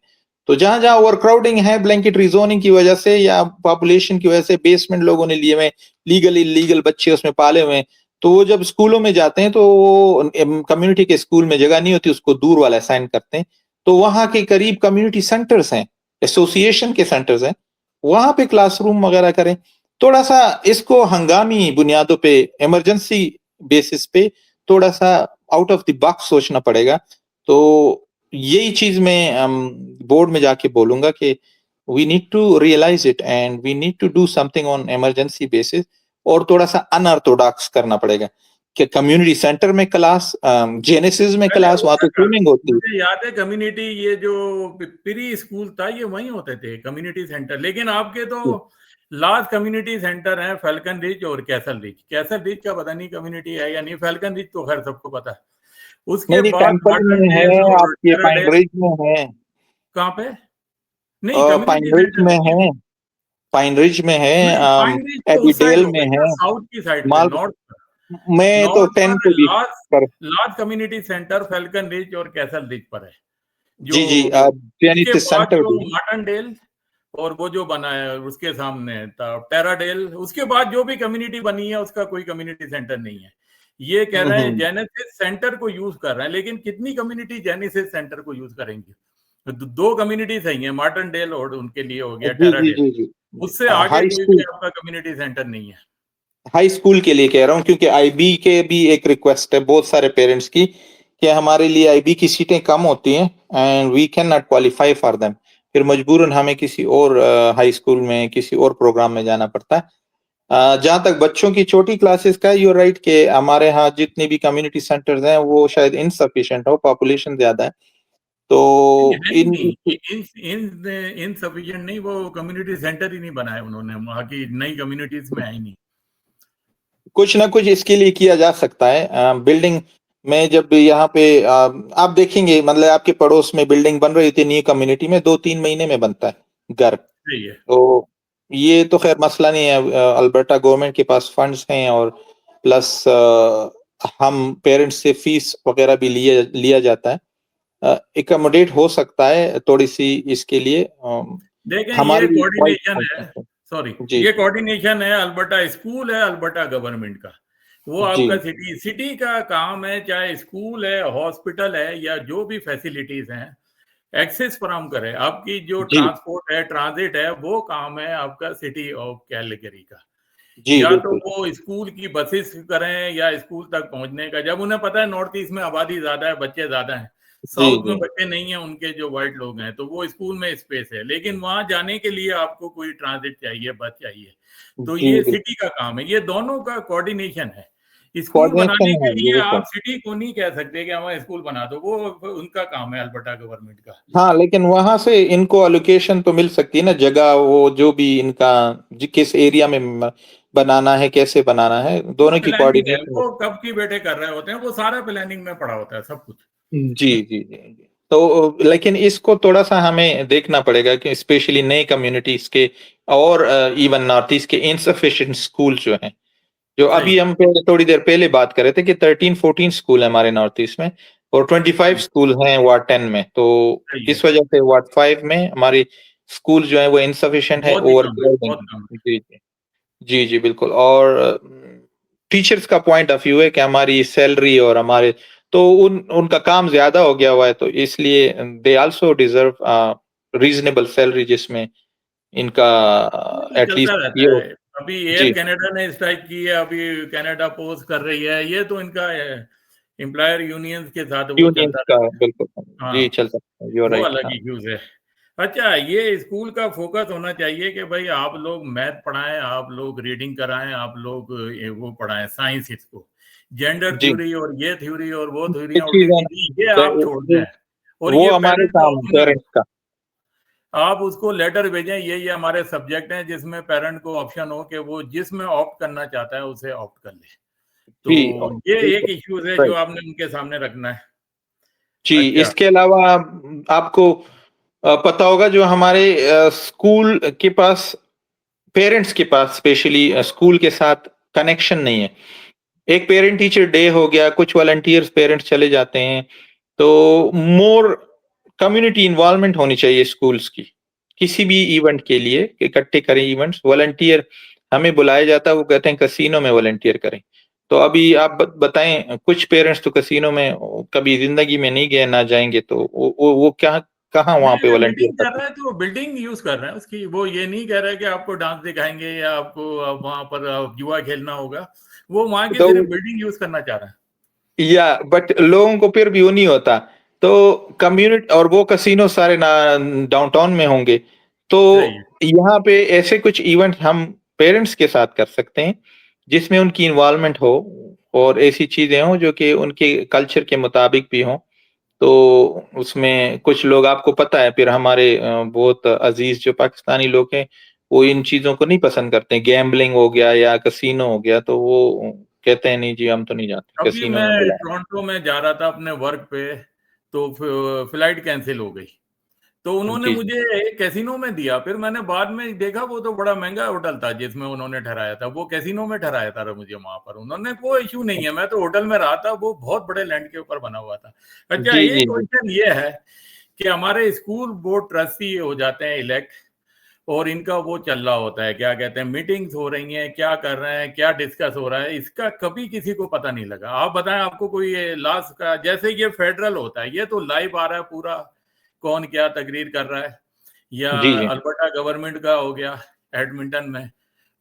तो जहाँ-जहाँ ओवरक्राउडिंग है ब्लैंकेट रीज़ोनिंग की वजह से या पॉपुलेशन की वजह से बेसमेंट लोगों ने लिए हुए, लीगल इल्लीगल बच्चे उसमें पाले हुए हैं, तो वो जब स्कूलों में जाते हैं तो वो कम्युनिटी के स्कूल में जगह नहीं होती, उसको दूर वाला असाइन करते हैं। तो वहाँ के करीब कम्युनिटी सेंटर्स हैं, एसोसिएशन के सेंटर्स हैं, वहाँ पे क्लासरूम वगैरह करें। थोड़ा-सा इसको हंगामी बुनियादों पे, इमरजेंसी बेसिस पे थोड़ा-सा आउट ऑफ द बॉक्स सोचना पड़ेगा। तो यही चीज़ मैं बोर्ड में जाके बोलूँगा कि we need to realise it and we need to do something on emergency basis, और थोड़ा-सा अनऑर्थोडॉक्स करना पड़ेगा कि कम्युनिटी सेंटर में क्लास, जेनेसिस में पहले क्लास, वहाँ होता तो था, स्विमिंग होती है। मुझे याद है कम्युनिटी, ये जो प्री स्कूल था ये वहीं होते थे कम्युनिटी सेंटर, लेकिन आपके तो जी। लास्ट कम्युनिटी सेंटर है फैल्कन रिज और कैसल रिज। कैसल रिज का पता नहीं कम्युनिटी है या नहीं, फैल्कन रिज तो खैर सबको पता है। उसके नहीं, नहीं, बाद टेम्पल में है, मार्टनडेल और आपके पाइन टेराडेल। रिज में है, कहाँ पे? नहीं, पाइन कम्युनिटी रिज सेंटर में नहीं है। है, पाइन रिज में है, नहीं, पाइन रिज तो उस साइड एबीडेल हो में गई ना, है, साउथ की साइड पे, माल नॉर्थ। मैं तो नॉर्थ 10 पर पे भी लास्ट कर। Last community centre falcon ridge और कैसल रिज पर है। जो जी, जी, उसके जेनेसिस बाद सेंटर जो भी है। मार्टनडेल और वो जो बना है उसके सामने था टेराडेल, उसके बाद जो भी कम्युनिटी बनी है उसका कोई कम्युनिटी सेंटर नहीं है। ये कह रहे हैं हुँ। जेनेसिस सेंटर को यूज कर रहे हैं, लेकिन कितनी कम्युनिटी जेनेसिस सेंटर को यूज करेंगे? दो कम्युनिटी सही है, मार्टनडेल और उनके लिए हो गया जी, जी, टेराडेल। जी, जी। उससे आगे हाई कोई भी स्कूल, आपका कम्युनिटी सेंटर नहीं है। हाई स्कूल के लिए कह रहा हूँ, क्योंकि आईबी के भी एक रिक्वेस्ट है बहुत सारे पेरेंट्स की कि हमारे लिए आईबी की सीटें कम होती हैं and we can not qualify for them. फिर मजबूरन हमें किसी और हाई स्कूल में किसी और प्रोग्राम में जाना पड़ता है। जहाँ तक बच्चों की छोटी क्लासेस का, यू आर राइट कि हमारे यहाँ जितनी भी कम्युनिटी सेंटर्स हैं वो शायद इनसफिशिएंट हो, पॉपुलेशन ज़्यादा है। नहीं तो है ही इन नहीं, इनसफिशिएंट नहीं, वो कम्युनिटी सेंटर ही नहीं बनाए उन्होंने, वहाँ की नई कम्युनिटीज में है ही नहीं। कुछ ना कुछ इसके लिए किया जा सकता है। बिल्डिंग में जब यहाँ पे आप देखेंगे, मतलब आपके पड़ोस में बिल्डिंग बन रही थी न्यू कम्युनिटी में, 2-3 महीने में बनता है घर। सही है। तो ये तो खैर मसला नहीं है, अल्बर्टा गवर्नमेंट के पास फंड्स हैं, और प्लस हम पेरेंट्स से फीस वगैरह भी लिया जाता है। एकोमोडेट हो सकता है थोड़ी-सी इसके लिए, देखें, ये हमारी वाइफ कोऑर्डिनेशन है, सॉरी, जी, ये कोऑर्डिनेशन है अल्बर्टा स्कूल है, अल्बर्टा गवर्नमेंट का। वो जी, आपका सिटी सिटी का काम है, चाहे स्कूल है, हॉस्पिटल है, या जो भी फैसिलिटीज हैं, एक्सेस फराहम करे। आपकी जो जी, ट्रांसपोर्ट है, ट्रांजिट है, वो काम है आपका सिटी ऑफ कैलगरी का। जी, या तो बिल्कुल। वो स्कूल की बसेस करें या स्कूल तक पहुंचने का, जब उन्हें पता है नॉर्थ ईस्ट में आबादी ज्यादा है, बच्चे ज्यादा हैं, जी, साउथ में जी, बच्चे नहीं हैं उनके, जो वाइट लोग हैं, तो वो स्कूल में स्पेस है, लेकिन वहां जाने के लिए आपको कोई ट्रांजिट चाहिए, बस चाहिए। तो जी, ये बिल्कुल। सिटी का काम है, ये दोनों का कोऑर्डिनेशन है। स्कूल कोऑर्डिनेशन बनाने के है, लिए बिल्कुल। आप सिटी को नहीं कह सकते कि हमारा स्कूल बना दो, वो उनका काम है, अल्बर्टा गवर्नमेंट का। हाँ, लेकिन वहाँ से इनको एलोकेशन तो मिल सकती है ना जगह, वो जो भी इनका किस एरिया में बनाना है, कैसे बनाना है, वो दोनों की प्लानिंग है, कोऑर्डिनेशन। वो कब की बेटे कर रहे होते हैं, वो सारा प्लानिंग में पड़ा होता है सब कुछ। जी, जी, जी, जी। तो लेकिन इसको थोड़ा-सा हमें देखना पड़ेगा कि स्पेशली नई कम्युनिटीज़ के, और इवन नॉर्थ ईस्ट के इनसफिशिएंट स्कूल जो हैं, जो सही अभी है। हम थोड़ी देर पहले बात कर रहे थे कि 13-14 स्कूल हैं हमारे नॉर्थ ईस्ट में, और 25 सही स्कूल हैं वार्ड 10 में। तो सही है। इस वजह से वार्ड 5 में हमारी स्कूल जो है वो इनसफिशिएंट है, बहुत ही कम है, ओवरक्राउडिंग बहुत है। कम है। जी, जी। जी, जी, बिल्कुल। और टीचर्स का पॉइंट ऑफ व्यू है कि हमारी सैलरी और हमारे, तो उनका काम ज़्यादा हो गया हुआ है, तो इसलिए they also deserve reasonable salary, जिसमें इनका ये तो एट चलता लीस्ट ये रहता हो। है। अभी एयर जी, कनाडा ने स्ट्राइक की है, अभी कनाडा पोस्ट कर रही है, ये तो इनका एम्प्लॉयर यूनियंस के साथ वो यूनियंस चलता का रहता है। बिल्कुल। जी, हाँ, चल सकता है, यू आर वो राइट। अलग हाँ। इश्यूज है। अच्छा, ये स्कूल का फोकस होना चाहिए कि भाई आप लोग मैथ पढ़ाएं, आप लोग रीडिंग कराएं, आप लोग वो पढ़ाएं साइंस, इसको जेंडर जी, थ्योरी और ये थ्योरी और वो ये थ्योरियां उल्टी चीज़ है सीधी, ये ना, आप छोड़ वो दें। और वो ये हमारे पेरेंट को काम ऑप्शनल, पेरेंट्स का। आप उसको लेटर भेजें, ये हमारे सब्जेक्ट हैं जिसमें पेरेंट को ऑप्शन हो कि वो जिसमें ऑप्ट करना चाहता है उसे ऑप्ट कर ले। जी, तो ये एक बिल्कुल, इश्यूज है जो राइट। आपने उनके सामने रखना है। जी, अच्छा। इसके अलावा आपको पता होगा जो हमारे स्कूल के पास, पेरेंट्स के पास स्पेशली स्कूल के साथ कनेक्शन नहीं है। एक पेरेंट टीचर डे हो गया, कुछ वॉलंटियर्स पेरेंट्स चले जाते हैं, तो मोर कम्युनिटी इन्वॉल्वमेंट होनी चाहिए स्कूल्स की। किसी भी इवेंट के लिए इकट्ठे करें इवेंट्स, वॉलंटियर हमें बुलाया जाता है, वो कहते हैं कैसीनो में वॉलंटियर करें। तो अभी आप बताएं, कुछ पेरेंट्स तो कैसीनो में कभी जिंदगी में नहीं गए, ना जाएंगे, तो वो क्या कहाँ वहां पे नहीं, वॉलंटियर मीटिंग कर करते रहा है तो बिल्डिंग यूज कर रहे हैं उसकी, वो ये नहीं कह रहा है कि आपको डांस दिखाएंगे या आपको वहां पर जुआ खेलना होगा, वो वहां हैं? की तो सिर्फ बिल्डिंग यूज करना चाह रहा है। या बट लोगों को फिर भी वो नहीं होता, तो कम्युनिटी, और वो कैसीनो सारे ना डाउनटाउन में होंगे, तो सही है। यहाँ पे ऐसे कुछ इवेंट हम पेरेंट्स के साथ कर सकते हैं जिसमें उनकी इन्वॉल्वमेंट हो और ऐसी चीजें हो जो कि उनके कल्चर के मुताबिक भी हो। तो उसमें कुछ लोग, आपको पता है, फिर हमारे बहुत अजीज जो पाकिस्तानी लोग हैं, वो इन चीजों को नहीं पसंद करते। गैम्बलिंग हो गया या कैसीनो हो गया, तो वो कहते हैं नहीं जी, हम तो नहीं जाते अभी कैसीनो मैं में, बुलाया। टोरंटो में जा रहा था अपने वर्क पे, तो फ्लाइट कैंसिल हो गई, तो उन्होंने जी, मुझे एक कैसीनो में दिया। फिर मैंने बाद में देखा वो तो बड़ा महंगा होटल था जिसमें उन्होंने ठहराया था, वो कैसीनो में ठहराया था मुझे वहां पर। उन्होंने कोई इशू नहीं है, मैं तो होटल में रहा था, वो बहुत बड़े लैंड के ऊपर बना हुआ था। अच्छा, जी, एक जी, जी, क्वेश्चन ये है कि हमारे स्कूल बोर्ड ट्रस्टी हो जाते हैं इलेक्ट, और इनका वो चल रहा होता है, क्या कहते हैं, मीटिंग्स हो रही हैं, क्या कर रहे हैं, क्या डिस्कस हो रहा है, इसका कभी किसी को पता नहीं लगा। आप बताएं, आपको कोई लास्ट का, जैसे ये फेडरल होता है, ये तो लाइव आ रहा है पूरा, कौन क्या तकरीर कर रहा है, या जी, जी, अल्बर्टा गवर्नमेंट का हो गया एडमिंटन में,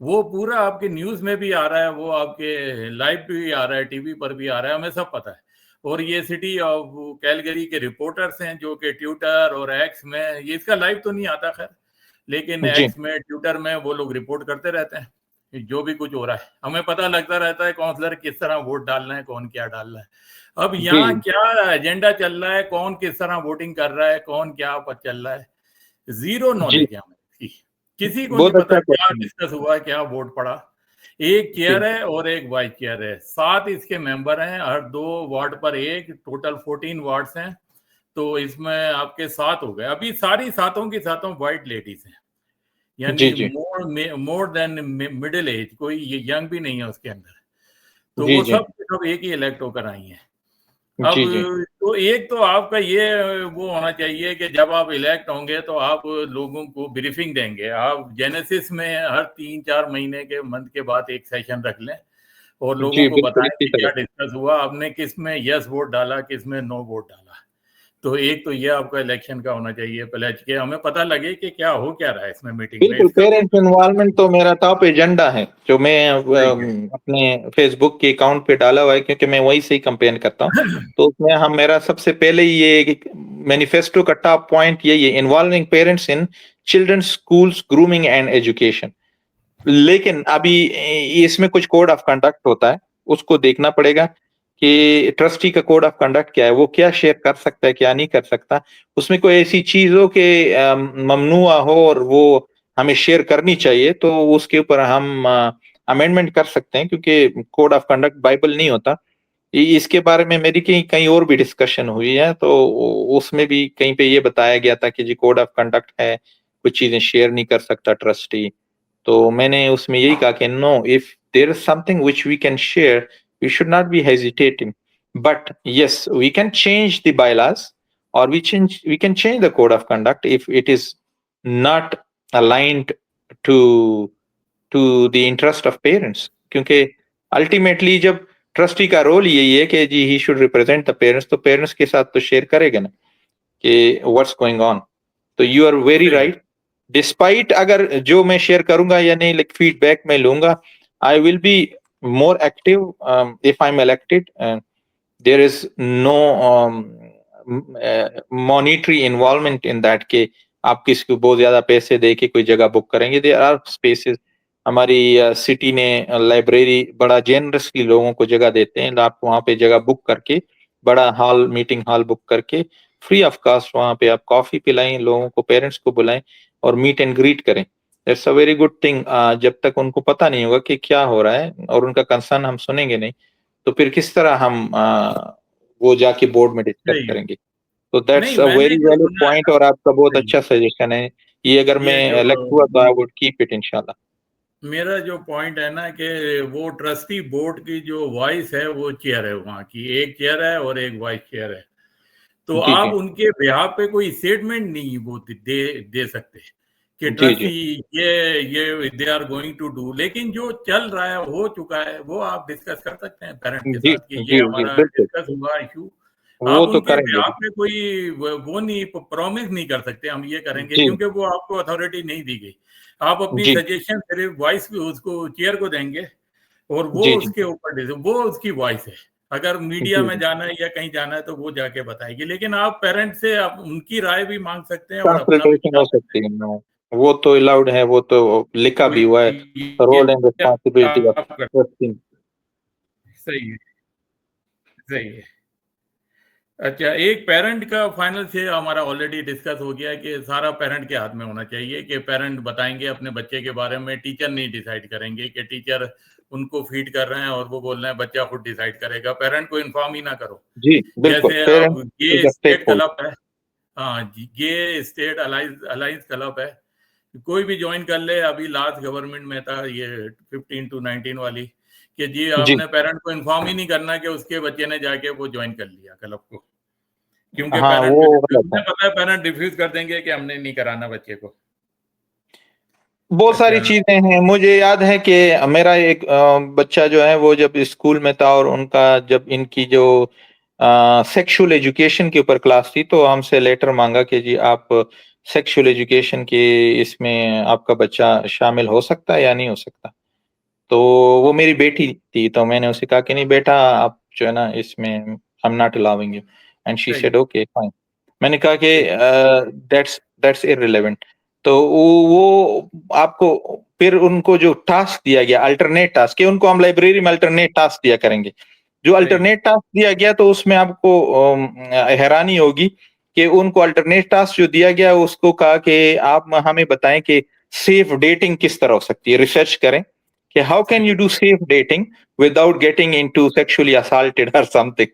वो पूरा आपके न्यूज में भी आ रहा है, वो आपके लाइव भी आ रहा है, टीवी पर भी आ रहा है, हमें सब पता है। और ये सिटी ऑफ कैलगरी के रिपोर्टर्स हैं जो कि ट्विटर और एक्स में, ये इसका लाइव तो नहीं आता खैर, लेकिन जी, एक्स में, ट्विटर में वो लोग रिपोर्ट करते रहते हैं कि जो भी कुछ हो रहा है, हमें पता लगता रहता है काउंसलर किस तरह वोट डाल रहे हैं, कौन क्या डाल रहा है। अब जी, यहाँ क्या एजेंडा चल रहा है, कौन किस तरह वोटिंग कर रहा है, कौन क्या चल रहा है, जीरो जी, नॉलेज है हमें इसकी। किसी को नहीं बहुत पता अच्छा क्या क्वेश्चन है। डिस्कस हुआ, क्या वोट पड़ा। एक चेयर जी, है और एक वाइस चेयर है, 7 इसके मेंबर हैं, हर 2 वार्ड पर एक, टोटल 14 वार्ड्स हैं। तो इसमें आपके 7 हो गए, अभी सारी सातों की सातों वाइट लेडीज हैं, जी, यानी जी, मोर देन मिडिल एज, कोई ये यंग भी नहीं है उसके अंदर। तो जी, वो जी, सब एक ही इलेक्ट होकर आई हैं। अब जी, जी, तो एक तो आपका ये वो होना चाहिए कि जब आप इलेक्ट होंगे तो आप लोगों को ब्रीफिंग देंगे। आप जेनेसिस में हर 3-4 महीने के मंथ के बाद एक सेशन रख लें और लोगों जी, को बिल्कुल बताएं इसी कि तरह। क्या डिस्कस हुआ, आपने किस में यस वोट डाला, किस में नो वोट डाला। तो एक तो ये आपका इलेक्शन का होना चाहिए प्लेज के, हमें पता लगे कि क्या हो क्या रहा है इसमें मीटिंग में, बिल्कुल, इसका कोई पेरेंट्स इन्वॉल्वमेंट तो मेरा टॉप एजेंडा है, जो मैं सही है। अपने फेसबुक के अकाउंट पे डाला हुआ है, क्योंकि मैं वही से ही कंपेन करता हूँ। तो उसमें हम, मेरा सबसे पहले ये मैनिफेस्टो का टॉप पॉइंट यही है, involving parents in children's schools grooming and education. लेकिन अभी इसमें कुछ कोड ऑफ कंडक्ट होता है, उसको देखना पड़ेगा कि ट्रस्टी का कोड ऑफ कंडक्ट क्या है, वो क्या शेयर कर सकता है, क्या नहीं कर सकता। उसमें कोई ऐसी चीज हो कि ममनुआ हो और वो हमें शेयर करनी चाहिए, तो उसके ऊपर हम अमेंडमेंट कर सकते हैं, क्योंकि कोड ऑफ कंडक्ट बाइबल नहीं होता। इसके बारे में मेरी कहीं कहीं और भी डिस्कशन हुई है, तो उसमें भी कहीं पे ये बताया गया था कि जी कोड ऑफ कंडक्ट है, कुछ चीजें शेयर नहीं कर सकता ट्रस्टी। तो मैंने उसमें यही कहा कि no, if there is something which we can share, we should not be hesitating, but yes we can change the bylaws, और we can change the code of conduct if it is not aligned to to the interest of parents. क्योंकि ultimately जब trustee का role यही है कि जी he should represent the parents, तो parents के साथ तो शेयर करेगा ना कि व्हाट्स गोइंग ऑन। तो यू आर वेरी सही है। राइट। डिस्पाइट अगर जो मैं शेयर करूंगा या नहीं, लाइक फीडबैक मैं लूंगा, I will be more active if I am elected. There is no monetary involvement in that के आप किसी को बहुत ज्यादा पैसे दे के कोई जगह बुक करेंगे। देयर आर स्पेसेस, हमारी सिटी ने लाइब्रेरी बड़ा जेनरसली लोगों को जगह देते हैं, आप वहाँ पे जगह बुक करके, बड़ा हॉल, मीटिंग हॉल बुक करके फ्री ऑफ कास्ट वहाँ पे आप कॉफी पिलाएं लोगों को, पेरेंट्स को बुलाएं और मीट एंड ग्रीट करें। That's a very good thing. जब तक उनको पता नहीं होगा कि क्या हो रहा है और उनका कंसर्न हम सुनेंगे नहीं, तो फिर किस तरह हम वो जाके बोर्ड में डिस्कस सही है। करेंगे। तो नहीं, दैट्स अ मैंने वेरी जो वैलिड सुना है पॉइंट, ना, और आपका बहुत सही है। अच्छा सजेशन है। ये अगर मैं ये जो इलेक्ट हुआ तो आई वुड कीप इट इंशाल्लाह। मेरा जो पॉइंट है ना कि वो ट्रस्टी बोर्ड की जो वॉइस है वो चेयर है, वहाँ की एक चेयर है और एक वाइस चेयर है, तो जी आप जी उनके बिहाफ पे कोई स्टेटमेंट नहीं वो दे सकते कि जी जी ट्रस्टी ये they are going to do, लेकिन जो चल रहा है हो चुका है वो आप डिस्कस कर सकते हैं पेरेंट के जी साथ कि ये जी जी हमारा बिल्कुल, डिस्कस हुआ इशू। वो आप तो उनके करेंगे। बिहाफ पे कोई वो नहीं प्रॉमिस नहीं कर सकते हम ये करेंगे, जी क्योंकि वो आपको अथॉरिटी नहीं दी गई। आप अपनी जी सजेशन सिर्फ वॉइस उसको चेयर को देंगे और वो जी जी उसके ऊपर वो उसकी वॉइस है। अगर मीडिया जी में जी जाना है या कहीं जाना है तो वो जाके बताएगी, लेकिन आप पेरेंट्स से आप उनकी राय भी मांग सकते हैं और अपना भी कंसल्टेशन बता हो सकते सकती है ना, वो तो अलाउड है, वो तो लिखा भी हुआ है, हैं। रोल एंड ये रिस्पॉन्सिबिलिटी ऑफ आप कर ट्रस्टी। सही है, सही है। अच्छा, एक पेरेंट का फाइनल से हमारा ऑलरेडी डिस्कस हो गया कि सारा पेरेंट के हाथ में होना चाहिए, कि पेरेंट बताएंगे अपने बच्चे के बारे में, टीचर नहीं डिसाइड करेंगे कि टीचर उनको फीड कर रहे हैं और वो बोल रहे हैं बच्चा खुद डिसाइड करेगा, पेरेंट को इन्फॉर्म ही ना करो। जी बिल्कुल, जैसे पेरेंट्स अब इज ये a stake state holder. Club है, हाँ जी, ये स्टेट अलाइंस अलाइंस क्लब है, कोई भी ज्वाइन कर ले। अभी लास्ट गवर्नमेंट में था ये 15 to 19 वाली, कि जी जी आपने पेरेंट को इन्फॉर्म ही नहीं करना कि उसके बच्चे ने जाके वो ज्वाइन कर लिया क्लब को, क्योंकि हाँ, पेरेंट वो फिर गलत है। उन्हें पता है पेरेंट रिफ्यूज कर देंगे कि हमने नहीं कराना बच्चे को। बहुत सारी अच्छा, चीजें हैं, मुझे याद है कि मेरा एक बच्चा जो है वो जब स्कूल में था और उनका जब इनकी जो सेक्सुअल एजुकेशन के ऊपर क्लास थी तो हमसे लेटर मांगा कि जी आप सेक्सुअल एजुकेशन के इसमें आपका बच्चा शामिल हो सकता है या नहीं हो सकता। तो वो मेरी बेटी थी, तो मैंने उसे कहा कि नहीं बेटा, आप जो है ना इसमें आई am not allowing you, and she सही सेड ओके फाइन। मैंने कहा कि सही दैट्स इररिलेवेंट। तो वो आपको फिर उनको जो टास्क दिया गया अल्टरनेट टास्क, कि उनको हम लाइब्रेरी में अल्टरनेट टास्क दिया करेंगे, जो सही अल्टरनेट टास्क दिया गया तो उसमें आपको हैरानी होगी कि उनको अल्टरनेट टास्क जो दिया गया उसको कहा कि आप हमें बताएं कि सेफ डेटिंग किस तरह हो सकती है, रिसर्च करें कि हाउ कैन यू सही do safe dating without getting into sexually assaulted और समथिंग।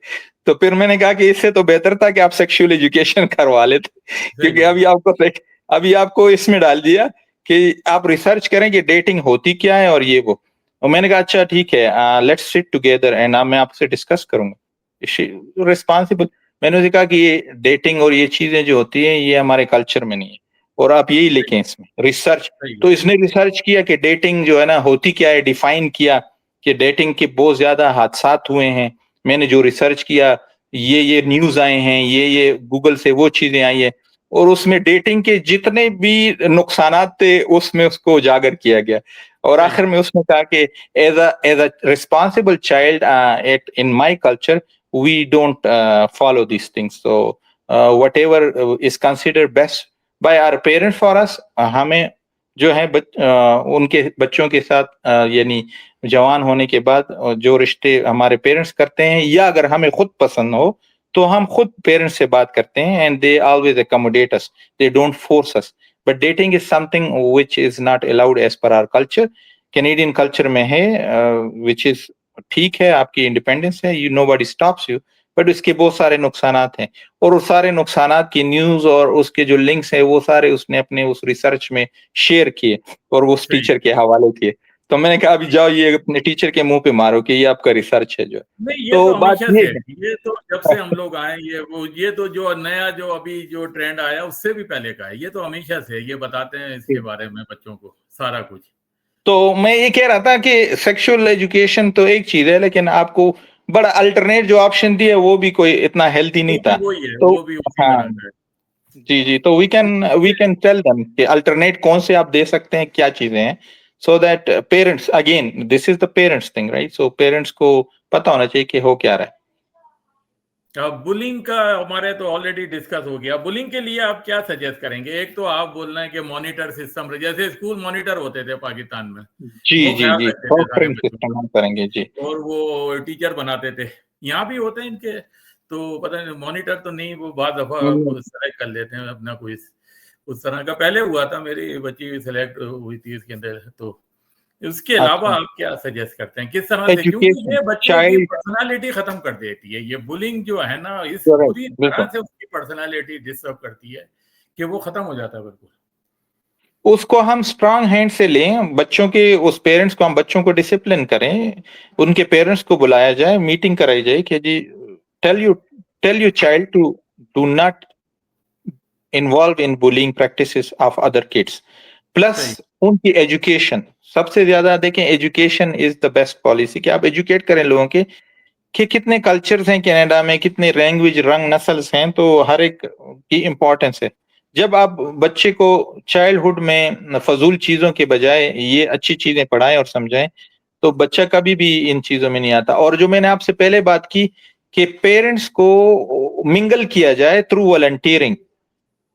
तो फिर मैंने कहा कि इससे तो बेहतर था कि आप सेक्सुअल एजुकेशन करवा लेते, क्योंकि सही है, अभी आपको इसमें डाल दिया कि आप रिसर्च करें कि डेटिंग होती क्या है और ये वो। और मैंने कहा अच्छा ठीक है, लेट्स सिट टुगेदर एंड मैं आपसे डिस्कस करूंगा रिस्पॉन्सिबल। मैंने उसे कहा कि ये डेटिंग और ये चीजें जो होती है ये हमारे कल्चर में नहीं है, और आप यही सही लिखें इसमें रिसर्च। सही है, तो इसने रिसर्च किया कि डेटिंग जो है ना होती क्या है, डिफाइन किया कि डेटिंग के बहुत ज्यादा हादसात हुए हैं। मैंने जो रिसर्च किया, ये न्यूज आए हैं, ये गूगल से वो चीजें आई है, और उसमें डेटिंग के जितने भी नुकसानात थे उसमें उसको उजागर किया गया। और सही आखिर में उसने कहा कि as a responsible child at in my culture we don't follow this things, so whatever is considered best by our parents for us, हमें जो है उनके बच्चों के साथ यानी जवान होने के बाद जो रिश्ते हमारे पेरेंट्स करते हैं या अगर हमें खुद पसंद हो तो हम खुद पेरेंट्स से बात करते हैं, and they always accommodate us, they don't force us. But dating is something which is not allowed as per our culture. Canadian culture में है व्हिच इज ठीक है, आपकी इंडिपेंडेंस है, you nobody stops you, but इसके बहुत सारे नुकसानात हैं। और उस सारे नुकसानात की न्यूज और उसके जो लिंक्स है वो सारे उसने अपने उस रिसर्च में शेयर किए और वो उस सही टीचर के हवाले किए। तो मैंने कहा अभी जाओ ये अपने टीचर के मुंह पे मारो कि ये आपका रिसर्च है जो है। नहीं, ये तो तो बात हमेशा ये से है, है। ये तो जब से हम लोग आए ये तो जो नया जो अभी जो ट्रेंड आया उससे भी पहले का है, ये तो हमेशा से है, ये बताते हैं इसके बारे में बच्चों को सारा कुछ। तो मैं ये कह रहा था कि सेक्सुअल एजुकेशन तो एक चीज है, लेकिन आपको बड़ा अल्टरनेट जो ऑप्शन दिया वो भी कोई इतना हेल्थी नहीं वो भी था। वही है, तो वो भी उसी हाँ, तरह का है। जी जी, तो वी कैन टेल देम कि अल्टरनेट कौन से आप दे सकते हैं, क्या चीजें हैं, so that parents, again this is the parents thing right, so parents को पता होना चाहिए कि हो क्या रहा है। अब बुलिंग का हमारे तो ऑलरेडी डिस्कस हो गया। बुलिंग के लिए आप क्या सजेस्ट करेंगे? एक तो आप बोल रहे हैं कि मॉनिटर सिस्टम, जैसे स्कूल मॉनिटर होते थे पाकिस्तान में, जी वो जी ख्याल जी, रखते थे सारे डॉक्टरिंग बच्चों सिस्टम का, हम करेंगे जी। और वो टीचर बनाते थे। यहाँ भी होते हैं इनके, तो पता नहीं मॉनिटर तो नहीं, वो बाद दफा हम्म, सेलेक्ट कर लेते हैं अपना कोई उस तरह का। पहले हुआ था, मेरी बच्ची सेलेक्ट हुई थी इसके अंदर। तो उसके अलावा अच्छा, आप क्या सजेस्ट करते हैं किस तरह से, क्योंकि एजुकेशन ये बच्चे की चाइल्ड, पर्सनालिटी खत्म कर देती है, ये बुलिंग जो है ना, इस करेक्ट पूरी बिल्कुल। तरह से उसकी पर्सनालिटी डिस्टर्ब करती है कि वो खत्म हो जाता है बिल्कुल। उसको हम स्ट्रांग हैंड से लें, बच्चों के उस पेरेंट्स को, हम बच्चों को डिसिप्लिन करें, उनके पेरेंट्स को बुलाया जाए, मीटिंग कराई जाए कि जी tell you child to do not involve in bullying practices of other kids. Plus उनकी एजुकेशन, सबसे ज्यादा देखें, education is the best policy, कि आप एजुकेट करें लोगों के कि कितने कल्चर्स हैं कनाडा में, कितने लैंग्वेज, रंग, नस्ल्स हैं, तो हर एक की इम्पोर्टेंस है। जब आप बच्चे को चाइल्डहुड में फजूल चीजों के बजाय ये अच्छी चीजें पढ़ाएं और समझाएं, तो बच्चा कभी भी इन चीजों में नहीं आता। और जो मैंने आपसे पहले बात की कि पेरेंट्स को मिंगल किया जाए थ्रू वॉलंटियरिंग,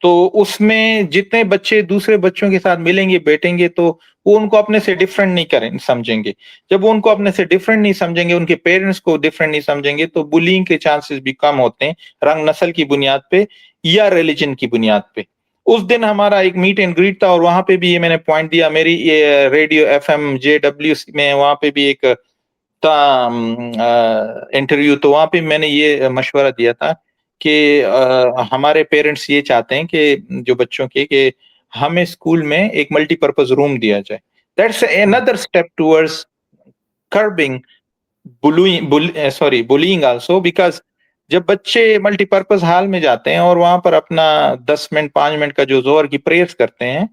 तो उसमें जितने बच्चे दूसरे बच्चों के साथ मिलेंगे, बैठेंगे, तो वो उनको अपने से डिफरेंट नहीं करें समझेंगे। जब वो उनको अपने से डिफरेंट नहीं समझेंगे, उनके पेरेंट्स को डिफरेंट नहीं समझेंगे, तो बुलिंग के चांसेस भी कम होते हैं, रंग नस्ल की बुनियाद पे या रिलीजन की बुनियाद पे। उस दिन हमारा एक मीट एंड ग्रीट था, और वहां पे भी ये मैंने पॉइंट दिया, मेरी ये रेडियो FM JW में वहां पे भी एक था इंटरव्यू, तो वहां पे मैंने ये मशवरा दिया था कि हमारे पेरेंट्स ये चाहते हैं कि जो बच्चों के, कि हमें स्कूल में एक मल्टीपर्पज रूम दिया जाए। That's another step towards curbing bullying also, because जब बच्चे मल्टीपर्पज हॉल में जाते हैं और वहां पर अपना 10 मिनट 5 मिनट का जो जोर की प्रेयर्स करते हैं,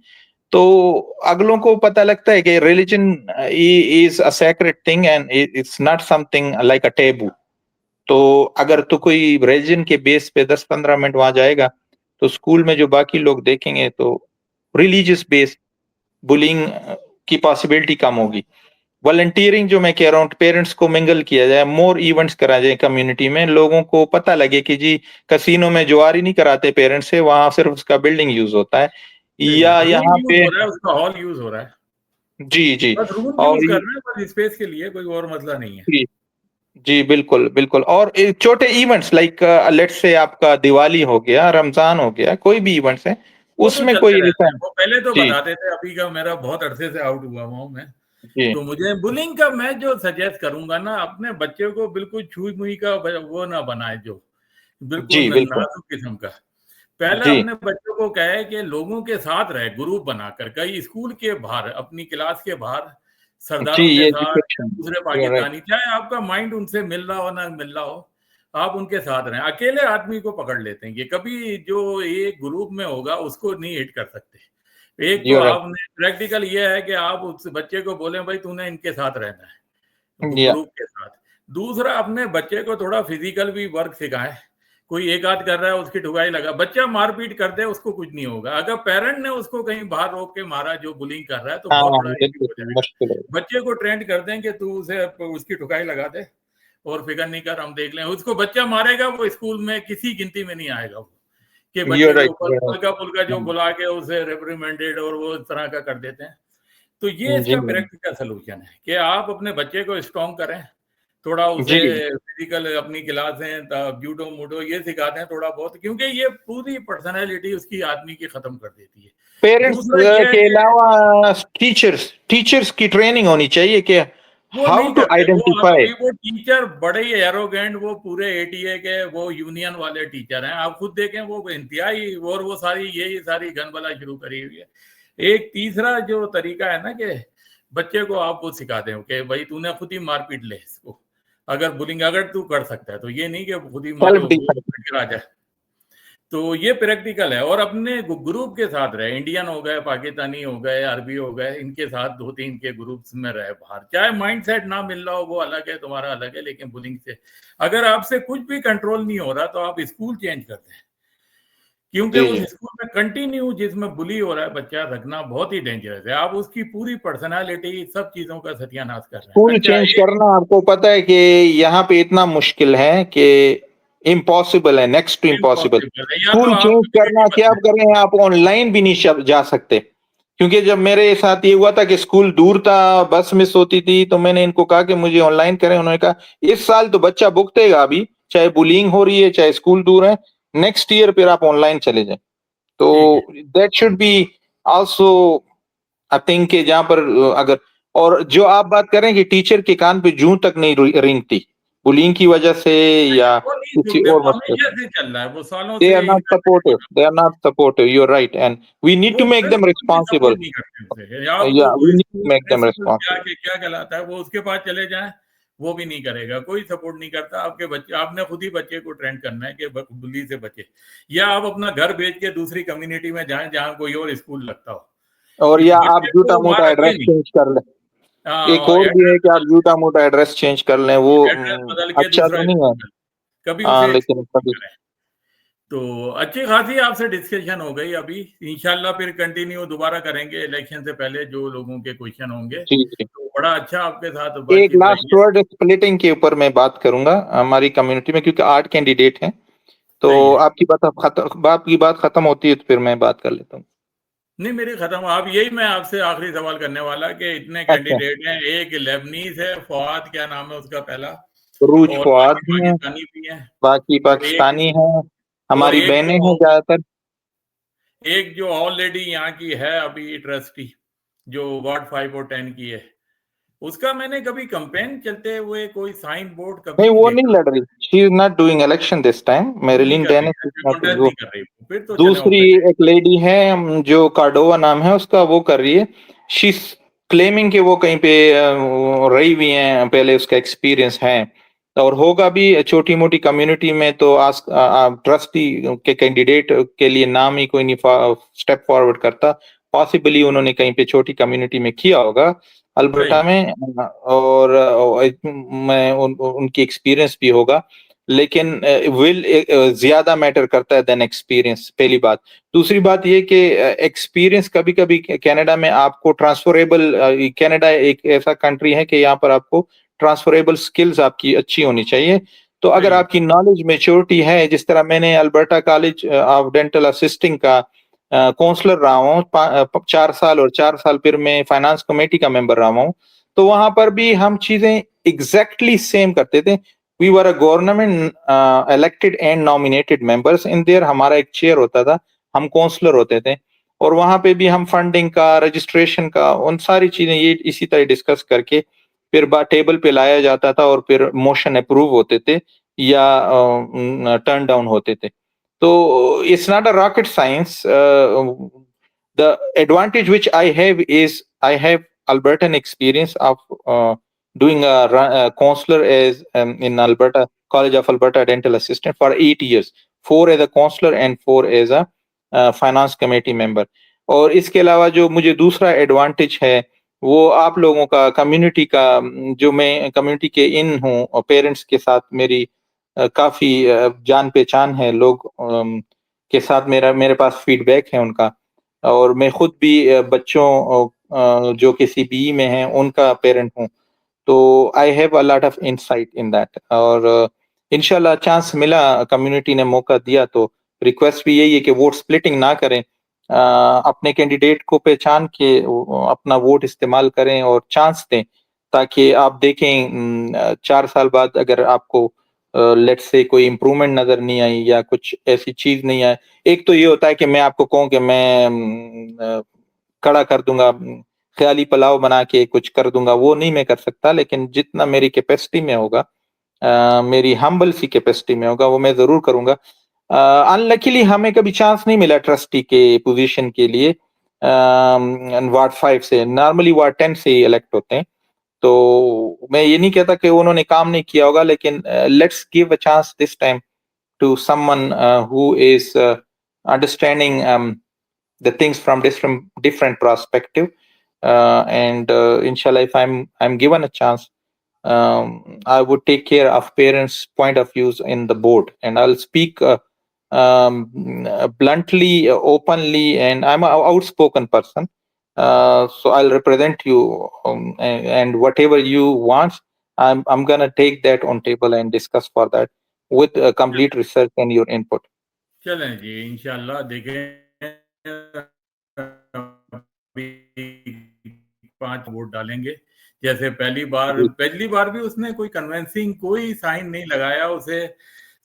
तो अगलों को पता लगता है कि religion is a sacred thing and it's not something like a taboo. तो अगर तो कोई रिलीजन के बेस पे 10-15 मिनट वहां जाएगा, तो स्कूल में जो बाकी लोग देखेंगे, तो रिलीजियस बेस बुलिंग की पॉसिबिलिटी कम होगी। वॉलंटियरिंग जो मैं कह रहा हूँ, पेरेंट्स को मिंगल किया जाए, मोर इवेंट्स करा जाए कम्युनिटी में, लोगों को पता लगे कि जी कसिनो में जुआरी नहीं कराते पेरेंट्स से, वहां सिर्फ उसका बिल्डिंग यूज होता है, या रूम यहाँ यूज पे हो रहा है, उसका हॉल यूज हो रहा है, जी जी। बस रूम और यूज कर रहे हैं, बस स्पेस के लिए, कोई और मसला नहीं है। जी जी, बिल्कुल बिल्कुल। और छोटे इवेंट्स लाइक लेट्स से आपका दिवाली हो गया, रमजान हो गया, कोई भी इवेंट्स है, वो तो उसमें चलते कोई रहते ऐसा हैं, वो पहले तो जी बताते थे, अभी का मेरा बहुत अरसे से आउट हुआ हूँ मैं। जी तो मुझे बुलिंग का मैं जो सजेस्ट करूंगा ना, अपने बच्चे को बिल्कुल छुई मुई का वो ना बनाए, जो बिल्कुल जी बिल्कुल नाजुक किस्म का। पहले जी अपने बच्चों को कहे कि लोगों के साथ रहे, ग्रुप बनाकर, कई स्कूल के बाहर, अपनी क्लास के बाहर, जी, सरदारों के ये साथ, डिस्क्रिप्शन दूसरे यू आर राइट। पाकिस्तानी, चाहे आपका माइंड उनसे मिल रहा हो ना मिल रहा हो, आप उनके साथ रहें। अकेले आदमी को पकड़ लेते हैं, ये कभी जो एक ग्रुप में होगा उसको नहीं हिट कर सकते। एक तो यू आर राइट। आपने प्रैक्टिकल ये है कि आप उस बच्चे को बोलें भाई तूने इनके साथ रहना है, या ग्रुप के साथ। दूसरा, अपने बच्चे को थोड़ा फिजिकल भी वर्क सिखाएं। कोई एक आध कर रहा है उसकी ठुकाई लगा, बच्चा मारपीट कर दे उसको कुछ नहीं होगा। अगर पेरेंट ने उसको कहीं बाहर रोक के मारा जो बुलिंग कर रहा है, तो बहुत हाँ, बड़ा इश्यू हो बिल्कुल जाएगा। मुश्किल है। बच्चे को ट्रेंड कर दें कि तू उसे उसकी ठुकाई लगा दे और फिक्र नहीं कर, हम देख लें। उसको बच्चा मारेगा, वो स्कूल में किसी गिनती में नहीं आएगा, वो कि यू आर बच्चे के राइट, ऊपर यू आर हल्का फुल्का जो राइट। बुला के उसे रिप्रीमेंडेड और वो इस तरह का कर देते हैं। तो ये जी इसका प्रैक्टिकल सोल्यूशन है कि आप अपने बच्चे को स्ट्रॉन्ग करें, थोड़ा उसे जी। फिजिकल, अपनी क्लासें जूडो मूडो ये सिखाते हैं थोड़ा बहुत, क्योंकि ये पूरी पर्सनैलिटी उसकी आदमी की खत्म कर देती है। पेरेंट्स दूसरा ये है के कि अलावा टीचर्स की ट्रेनिंग होनी चाहिए कि वो हाउ नहीं टू करते, वो आइडेंटिफाई। अभी वो टीचर बड़े ही एरोगेंट, वो पूरे ATA के वो यूनियन वाले टीचर हैं, आप खुद देखें, वो इंतहाई, और वो सारी यही सारी गनबला शुरू करी हुई है। एक तीसरा जो तरीका है ना, कि बच्चे को आप वो सिखा दें कि भाई तूने खुद ही मारपीट ले इसको, अगर बुलिंग अगर तू कर सकता है तो, ये नहीं कि खुद ही सेल्फ मारो वो डिफेंस। गिरा जाए। तो ये प्रैक्टिकल है। और अपने ग्रुप के साथ रहे, इंडियन हो गए, पाकिस्तानी हो गए, अरबी हो गए, इनके साथ 2-3 के ग्रुप्स में रहे बाहर। चाहे माइंडसेट ना मिल रहा हो, वो अलग है, तुम्हारा अलग है, लेकिन बुलिंग से अगर आपसे कुछ भी कंट्रोल नहीं हो रहा, तो आप स्कूल चेंज कर दें, क्योंकि जी उस जी। स्कूल में कंटिन्यू जिसमें बुली हो रहा है बच्चा रखना बहुत ही डेंजरस है। आप उसकी पूरी पर्सनालिटी, सब चीजों का सत्यानाश कर रहे हैं। स्कूल अच्छा, चेंज एक करना, आपको पता है कि यहाँ पे इतना मुश्किल है कि इम्पॉसिबल है, नेक्स्ट टू इम्पॉसिबल। इम्पॉसिबल है, या तो स्कूल आप चेंज करना कम्युनिटी क्या आप बदलें। कर रहे हैं, आप ऑनलाइन भी नहीं जा सकते। क्योंकि जब मेरे साथ ये हुआ था कि स्कूल दूर था, बस मिस होती थी, तो मैंने इनको कहा कि मुझे ऑनलाइन करें। उन्होंने कहा इस साल तो बच्चा भुगतेगा, अभी चाहे बुलिंग हो रही है, चाहे स्कूल दूर है, नेक्स्ट ईयर फिर आप ऑनलाइन चले जाएं। तो ठीक है। That should be also I think कि जहां पर अगर, और जो आप बात करें कि टीचर के कान पे जूं तक नहीं रेंगती बुलिंग की वजह से या वो नहीं, किसी वो और मसले हमेशा से? से चल रहा है, वो सालों They से are not इधर supportive. They are not supportive. You're right, and we need वो to make them प्रिंसिपल भी responsible. सपोर्ट नहीं करते उसे। आप Yeah, we need to school make them principal क्या responsible. के क्या कहलाता है, वो उसके पास चले जाएं, वो भी नहीं करेगा, कोई सपोर्ट नहीं करता। आपके बच्चे, आपने खुद ही बच्चे को ट्रेन करना है कि बुली से बचे, या आप अपना घर बेच के दूसरी कम्युनिटी में जाएं जहां कोई और स्कूल लगता हो। और या आप बच्चे झूठा को वहां मोटा एड्रेस रखिए नहीं। चेंज कर लें। एक और भी है एड्रेस कि आप बदल झूठा मोटा एड्रेस चेंज कर लें, वो एड्रेस बदल के अच्छा दूसरा तो नहीं है। स्कूल, कभी उसे लेकिन एक्सेप्ट नहीं कभी करें। तो अच्छी खासी आपसे डिस्कशन हो गई अभी, इंशाल्लाह फिर कंटिन्यू दोबारा करेंगे इलेक्शन से पहले, जो लोगों के क्वेश्चन होंगे। जी जी। तो बड़ा अच्छा आपके साथ एक बातचीत लास्ट रही है। वर्ड स्प्लिटिंग के ऊपर मैं बात करूंगा हमारी कम्युनिटी में, क्योंकि 8 कैंडिडेट हैं, तो सही है। आपकी बात खत्म होती है तो फिर मैं बात कर लेता हूँ। नहीं, मेरी खत्म। आप यही मैं आपसे आखिरी सवाल करने वाला कि इतने अच्छा, कैंडिडेट हैं, एक लेबनीज है, फवाद क्या नाम है उसका पहला, रूज और फवाद बाकी हैं, पाकिस्तानी भी हैं, बाकी और एक पाकिस्तानी हैं, और हमारी एक बहनें हैं जो ज्यादातर। एक जो ऑलरेडी यहाँ की है अभी ट्रस्टी, जो वार्ड 5 और 10 की है, उसका मैंने कभी कैंपेन चलते हुए कोई साइन बोर्ड कभी नहीं, नहीं वो नहीं देखा। लड़ रही। She is not doing election this time. नहीं मेरिलिन कर रही डेनिस है, इज नॉट कॉन्टेस्ट वो। नहीं कर रही, फिर तो चले दूसरी ऑपोजिट। एक लेडी है, जो कार्डोवा नाम है उसका, वो कर रही है। शी क्लेमिंग कि वो कहीं पे रही हुई हैं, पहले उसका एक्सपीरियंस है और होगा भी छोटी मोटी कम्युनिटी में। तो आज ट्रस्टी के कैंडिडेट के लिए नाम ही कोई नहीं स्टेप फॉरवर्ड करता। पॉसिबली उन्होंने कहीं पे छोटी कम्युनिटी में किया होगा अल्बर्टा सही। में, और मैं उनकी एक्सपीरियंस भी होगा, लेकिन विल ज्यादा मैटर करता है देन एक्सपीरियंस, पहली बात। दूसरी बात ये कि एक्सपीरियंस कभी कभी कनाडा में आपको ट्रांसफरेबल, कनाडा एक ऐसा कंट्री है कि यहाँ पर आपको ट्रांसफरेबल स्किल्स आपकी अच्छी होनी चाहिए। तो अगर सही है। आपकी नॉलेज मेच्योरिटी है, जिस तरह मैंने Alberta college of dental assisting का काउंसलर रहा हूँ 4 साल, और 4 साल फिर मैं फाइनेंस कमेटी का मेंबर रहा हूँ, तो वहां पर भी हम चीजें एग्जैक्टली सेम करते थे। We were a government elected and nominated members in there. हमारा एक चेयर होता था, हम काउंसलर होते थे, और वहां पे भी हम फंडिंग का, रजिस्ट्रेशन का, उन सारी चीजें ये इसी तरह डिस्कस करके फिर टेबल पे लाया जाता था, और फिर मोशन अप्रूव होते थे या टर्न डाउन होते थे। तो it's not a rocket science. The advantage which I have is I have Albertan experience of doing a counselor as in Alberta College of Alberta dental assistant for 8 years, 4 as a counselor and 4 as a finance committee member. और इसके अलावा जो मुझे दूसरा advantage है, वो आप लोगों का, कम्युनिटी का, जो मैं कम्युनिटी के इन हूँ और पेरेंट्स के साथ मेरी काफी जान पहचान है, लोग के साथ मेरे पास फीडबैक है उनका, और मैं खुद भी बच्चों जो कि सीबीई में हैं उनका पेरेंट हूँ। तो I have a lot of insight in that, और इंशाल्लाह चांस मिला, कम्युनिटी ने मौका दिया, तो रिक्वेस्ट भी यही है कि वोट स्प्लिटिंग ना करें, अपने कैंडिडेट को पहचान के अपना वोट इस्तेमाल करें और चांस दें, ताकि आप देखें 4 साल बाद अगर आपको लेट्स से कोई इम्प्रूवमेंट नजर नहीं आई या कुछ ऐसी चीज नहीं आई। एक तो ये होता है कि मैं आपको कहूँ कि मैं खड़ा कर दूंगा, ख्याली पुलाव बना के कुछ कर दूंगा, वो नहीं मैं कर सकता, लेकिन जितना मेरी कैपेसिटी में होगा, मेरी हम्बल सी कैपेसिटी में होगा, वो मैं जरूर करूंगा। अनलकीली हमें कभी चांस नहीं मिला ट्रस्टी के पोजीशन के लिए। वार्ड 5 से, नॉर्मली वार्ड 10 से ही इलेक्ट होते हैं, तो मैं ये नहीं कहता कि उन्होंने काम नहीं किया होगा, लेकिन let's give a chance this time to someone who is understanding the things from different perspective, and inshallah if I'm given a chance, I would take care of parents point of views in the board, and I'll speak bluntly, openly, and I'm an outspoken person, so I'll represent you, and whatever you want, I'm gonna take that on table and discuss for that with complete research and your input. चलें जी, इंशाल्लाह देखें, अभी 5 vote डालेंगे। जैसे पहली बार भी उसने कोई कन्विंसिंग कोई साइन नहीं लगाया, उसे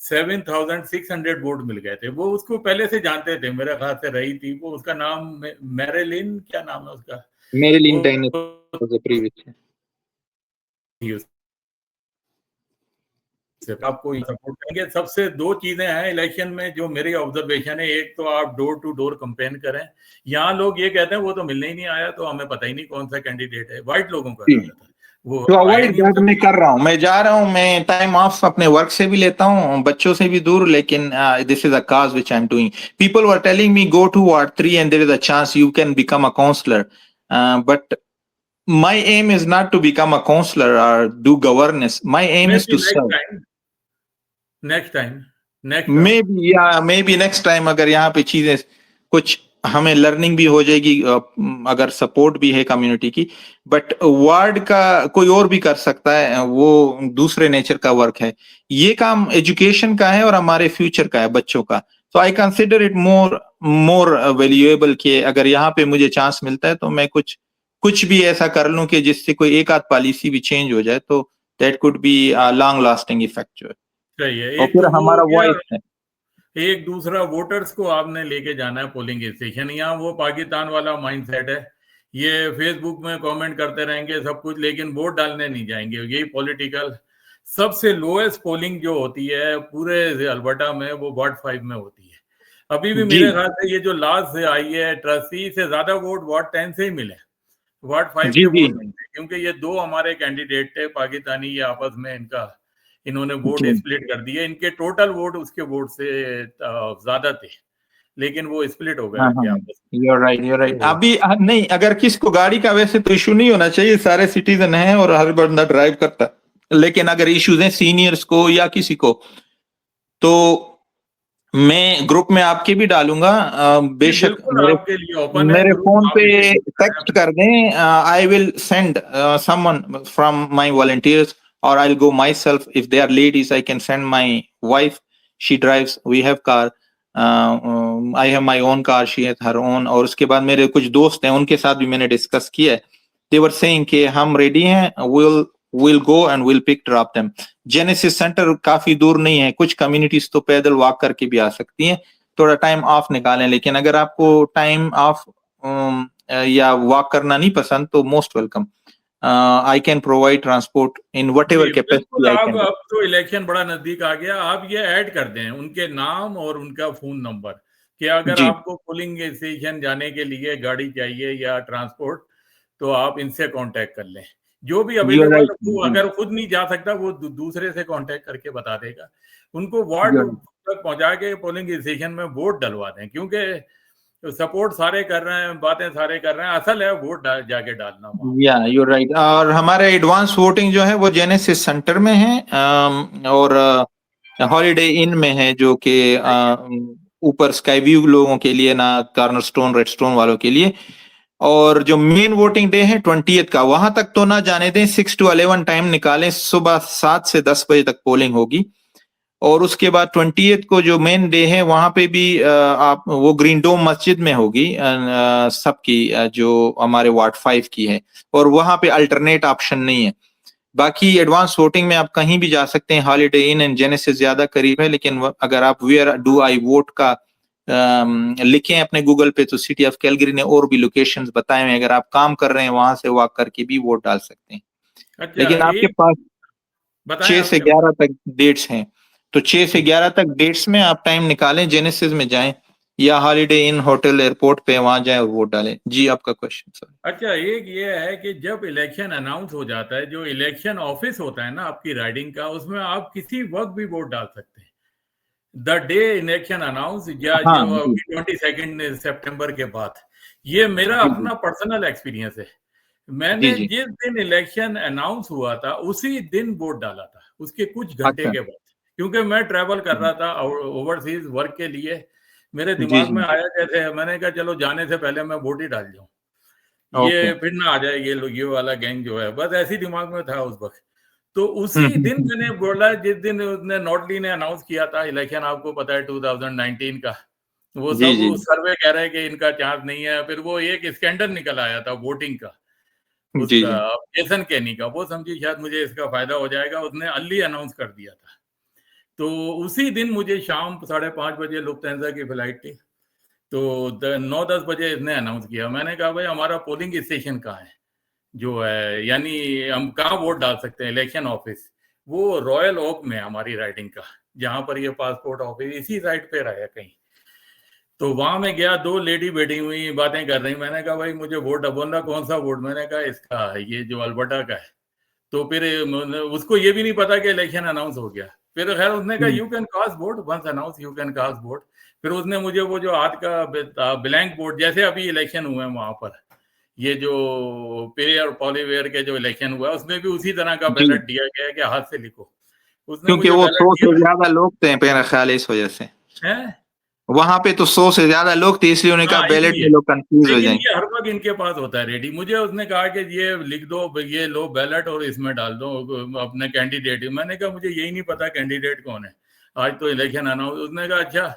7,600 वोट मिल गए थे। वो उसको पहले से जानते थे, मेरे ख्याल से रही थी वो, उसका नाम मैरिलिन क्या नाम है उसका, Marilyn वो Dennis was the previous. थी आपको सपोर्ट करेंगे। सबसे दो चीजें हैं इलेक्शन में जो मेरी ऑब्जर्वेशन है, एक तो आप डोर टू डोर कंपेन करें। यहाँ लोग ये कहते हैं वो तो मिलने ही नहीं आया, तो हमें पता ही नहीं कौन सा कैंडिडेट है। व्हाइट लोगों का ज्यादातर वो तो आया अवॉइड नहीं दैट होता। मैं कर रहा हूँ, मैं जा रहा हूँ, मैं टाइम ऑफ अपने वर्क से भी लेता हूँ, बच्चों से भी दूर, लेकिन this is a cause which I am doing. People were telling me go to ward 3 and there is a chance you can become a councillor, but my aim is not to become a counselor or do governance. My aim is Maybe to serve. next time, maybe next time अगर यहाँ पे चीजें कुछ हमें learning भी हो जाएगी, अगर सपोर्ट भी है कम्युनिटी की, बट वार्ड का कोई और भी कर सकता है, वो दूसरे नेचर का वर्क है। ये काम एजुकेशन का है और हमारे फ्यूचर का है, बच्चों का। तो I consider it more valuable कि अगर यहाँ पे मुझे चांस मिलता है तो मैं कुछ भी ऐसा कर लूं कि जिससे कोई एक आध पॉलिसी भी चेंज हो जाए, तो that could be long lasting effect जो है। सही है। और एक फिर तो वो हमारा हो गया, वॉइस है। एक दूसरा वोटर्स को आपने लेके जाना है पोलिंग स्टेशन। यहाँ वो पाकिस्तान वाला माइंडसेट है, ये फेसबुक में कमेंट करते रहेंगे सब कुछ, लेकिन वोट डालने नहीं जाएंगे। यही पॉलिटिकल सबसे लोएस्ट पोलिंग जो होती है पूरे अल्बर्टा में, वो वार्ड 5 में होती है। अभी भी जी मेरे ख्याल से ये जो लास्ट से आई है ट्रस्टी से ज्यादा वोट वार्ड 10 से ही मिले, वार्ड 5 जी के जी वोट नहीं थे, क्योंकि ये दो हमारे कैंडिडेट थे पाकिस्तानी, ये आपस में इन्होंने वोट जी। स्प्लिट कर दिए। इनके टोटल वोट उसके वोट से ज्यादा थे, लेकिन वो स्प्लिट हो गए हाँ इनके हाँ, आपस यूर राइट यूर राइट। में। अभी नहीं, अगर किसको गाड़ी का वैसे तो इशू नहीं होना चाहिए, सारे सिटीजन हैं और हर बंदा ड्राइव करता है, लेकिन अगर इश्यूज हैं सीनियर्स को या किसी को, तो मैं ग्रुप में आपके भी डालूंगा। बेशक बिल्कुल मेरे आपके लिए ओपन है मेरे ग्रुप, फोन आप पे इसे टेक्स्ट कर दें, I will send someone from my volunteers, और I will go myself. If they are ladies I can send my wife, she drives, we have car, I have my own car, she has her own. और उसके बाद मेरे कुछ दोस्त हैं, उनके साथ भी मैंने डिस्कस किया है, दे वर सेइंग कि हम रेडी हैं, we'll go and we'll pick drop them. Genesis centre काफी दूर नहीं है, कुछ कम्युनिटीज तो पैदल वॉक करके भी आ सकती हैं। थोड़ा टाइम ऑफ निकालें, लेकिन अगर आपको टाइम ऑफ या वॉक करना नहीं पसंद तो most welcome. I can provide transport in what जी एवर बिल्कुल। कैपेसिटी आई आप कैन। अब तो इलेक्शन बड़ा नजदीक आ गया, आप ये ऐड कर दें उनके नाम और उनका फोन नंबर, कि अगर जी आपको पोलिंग स्टेशन जाने के लिए गाड़ी चाहिए या ट्रांसपोर्ट, तो आप इनसे कांटेक्ट कर लें। जो भी यू आर अवेलेबल, राइट वो जी। अगर खुद नहीं जा सकता वो दूसरे से कांटेक्ट करके बता देगा। उनको वार्ड तक पहुंचा के पोलिंग स्टेशन में वोट डलवा दें, क्योंकि सपोर्ट सारे कर रहे हैं, बातें सारे कर रहे हैं, असल है वोट जाके डालना वहां। या यू राइट। और हमारे एडवांस वोटिंग जो है वो जेनेसिस सेंटर में है, और हॉलीडे इन में है, जो कि ऊपर स्काई व्यू लोगों के लिए, ना कार्नर स्टोन रेड स्टोन वालों के लिए। और जो मेन वोटिंग डे है 20th का, वहां तक तो ना जाने दें, 6 to 11 टाइम निकालें, सुबह 7 से 10 बजे तक पोलिंग होगी। और उसके बाद 20th को जो मेन डे है, वहां पे भी आप वो ग्रीन डोम मस्जिद में होगी सबकी, जो हमारे वार्ड 5 की है, और वहां पे अल्टरनेट ऑप्शन नहीं है। बाकी एडवांस वोटिंग में आप कहीं भी जा सकते हैं, हॉलीडे इन एंड जेनेसिस ज्यादा करीब है, लेकिन अगर आप वेयर डू आई वोट का लिखें अपने गूगल पे, तो सिटी ऑफ कैलगरी ने और भी लोकेशंस बताए हैं, अगर आप काम कर रहे हैं वहां से वॉक करके भी वोट डाल सकते हैं। अच्छा, लेकिन आपके एक पास बताएं 6 आप से क्या। 11 तक डेट्स हैं, तो 6 से 11 तक डेट्स में आप टाइम निकालें, जेनेसिस में जाएं या हॉलीडे इन होटल एयरपोर्ट पे वहां जाएं और वोट डालें। जी आपका क्वेश्चन सर। अच्छा, एक ये है कि जब इलेक्शन अनाउंस हो जाता है, जो इलेक्शन ऑफिस होता है ना आपकी राइडिंग का, उसमें आप किसी वक्त भी वोट डाल सकते हैं, द डे इलेक्शन अनाउंस, या हाँ जो जी 22 सितंबर के बाद। ये मेरा जी जी अपना पर्सनल एक्सपीरियंस है। जी मैंने जी। जिस दिन इलेक्शन अनाउंस हुआ था उसी दिन वोट डाला था, उसके कुछ घंटे अच्छा। के बाद, क्योंकि मैं ट्रैवल कर रहा था ओवरसीज वर्क के लिए। मेरे जी दिमाग में जी। आया जैसे, मैंने कहा चलो जाने से पहले मैं वोट ही डाल जाऊं, ओके। ये फिर ना आ जाए ये लोग, ये वाला गैंग जो है, बस ऐसी दिमाग में था उस वक्त। तो उसी दिन मैंने हम्म। बोला, जिस दिन उसने नॉटली ने अनाउंस किया था इलेक्शन, आपको पता है 2019 का, वो जी सब जी सर्वे कह रहे हैं कि इनका चांस नहीं है। फिर वो एक स्कैंडल निकल आया था वोटिंग का, जी उसका जी। जेसन केनी का। वो समझी शायद मुझे इसका फायदा हो जाएगा, उसने अर्ली अनाउंस कर दिया था। तो उसी दिन मुझे शाम 5:30 बजे लुफ्थांसा की फ्लाइट थी, तो 9-10 बजे इसने अनाउंस किया। मैंने कहा भाई हमारा पोलिंग स्टेशन कहाँ है, जो है यानी हम कहाँ वोट डाल सकते हैं, इलेक्शन ऑफिस। वो रॉयल ओक में हमारी राइडिंग का, जहां पर ये पासपोर्ट ऑफिस इसी साइड पे रहा कहीं। तो वहां मैं गया, 2 लेडी बैठी हुई बातें कर रही। मैंने कहा भाई मुझे वोट, अब बोलना कौन सा वोट? मैंने कहा इसका, ये जो अल्बर्टा का है। तो फिर उसको ये भी नहीं पता कि इलेक्शन अनाउंस हो गया। फिर खैर उसने कहा you can cast vote once announce, you can cast vote. फिर उसने मुझे वो जो हाथ का ब्लैंक बोर्ड, जैसे अभी इलेक्शन हुए वहां पर, ये जो पे और पॉलीवेयर के जो इलेक्शन हुआ, उसमें भी उसी तरह का बैलेट दिया गया है कि हाथ से लिखो। उसने क्योंकि मुझे वो बैलेट 100 से दिया ज्यादा लोग थे मेरा ख्याल है, इस वजह से है। वहां पे तो 100 से ज्यादा लोग थे, इसलिए उन्हें कहा हाँ बैलेट इसलिए, में लोग कंफ्यूज हो लेकिन जाएंगे। ये हर वक्त इनके पास होता है रेडी। मुझे उसने कहा कि ये लिख दो, ये लो बैलेट और इसमें डाल दो अपने कैंडिडेट। मैंने कहा मुझे यही नहीं पता कैंडिडेट कौन है, आज तो इलेक्शन अनाउंस। उसने कहा अच्छा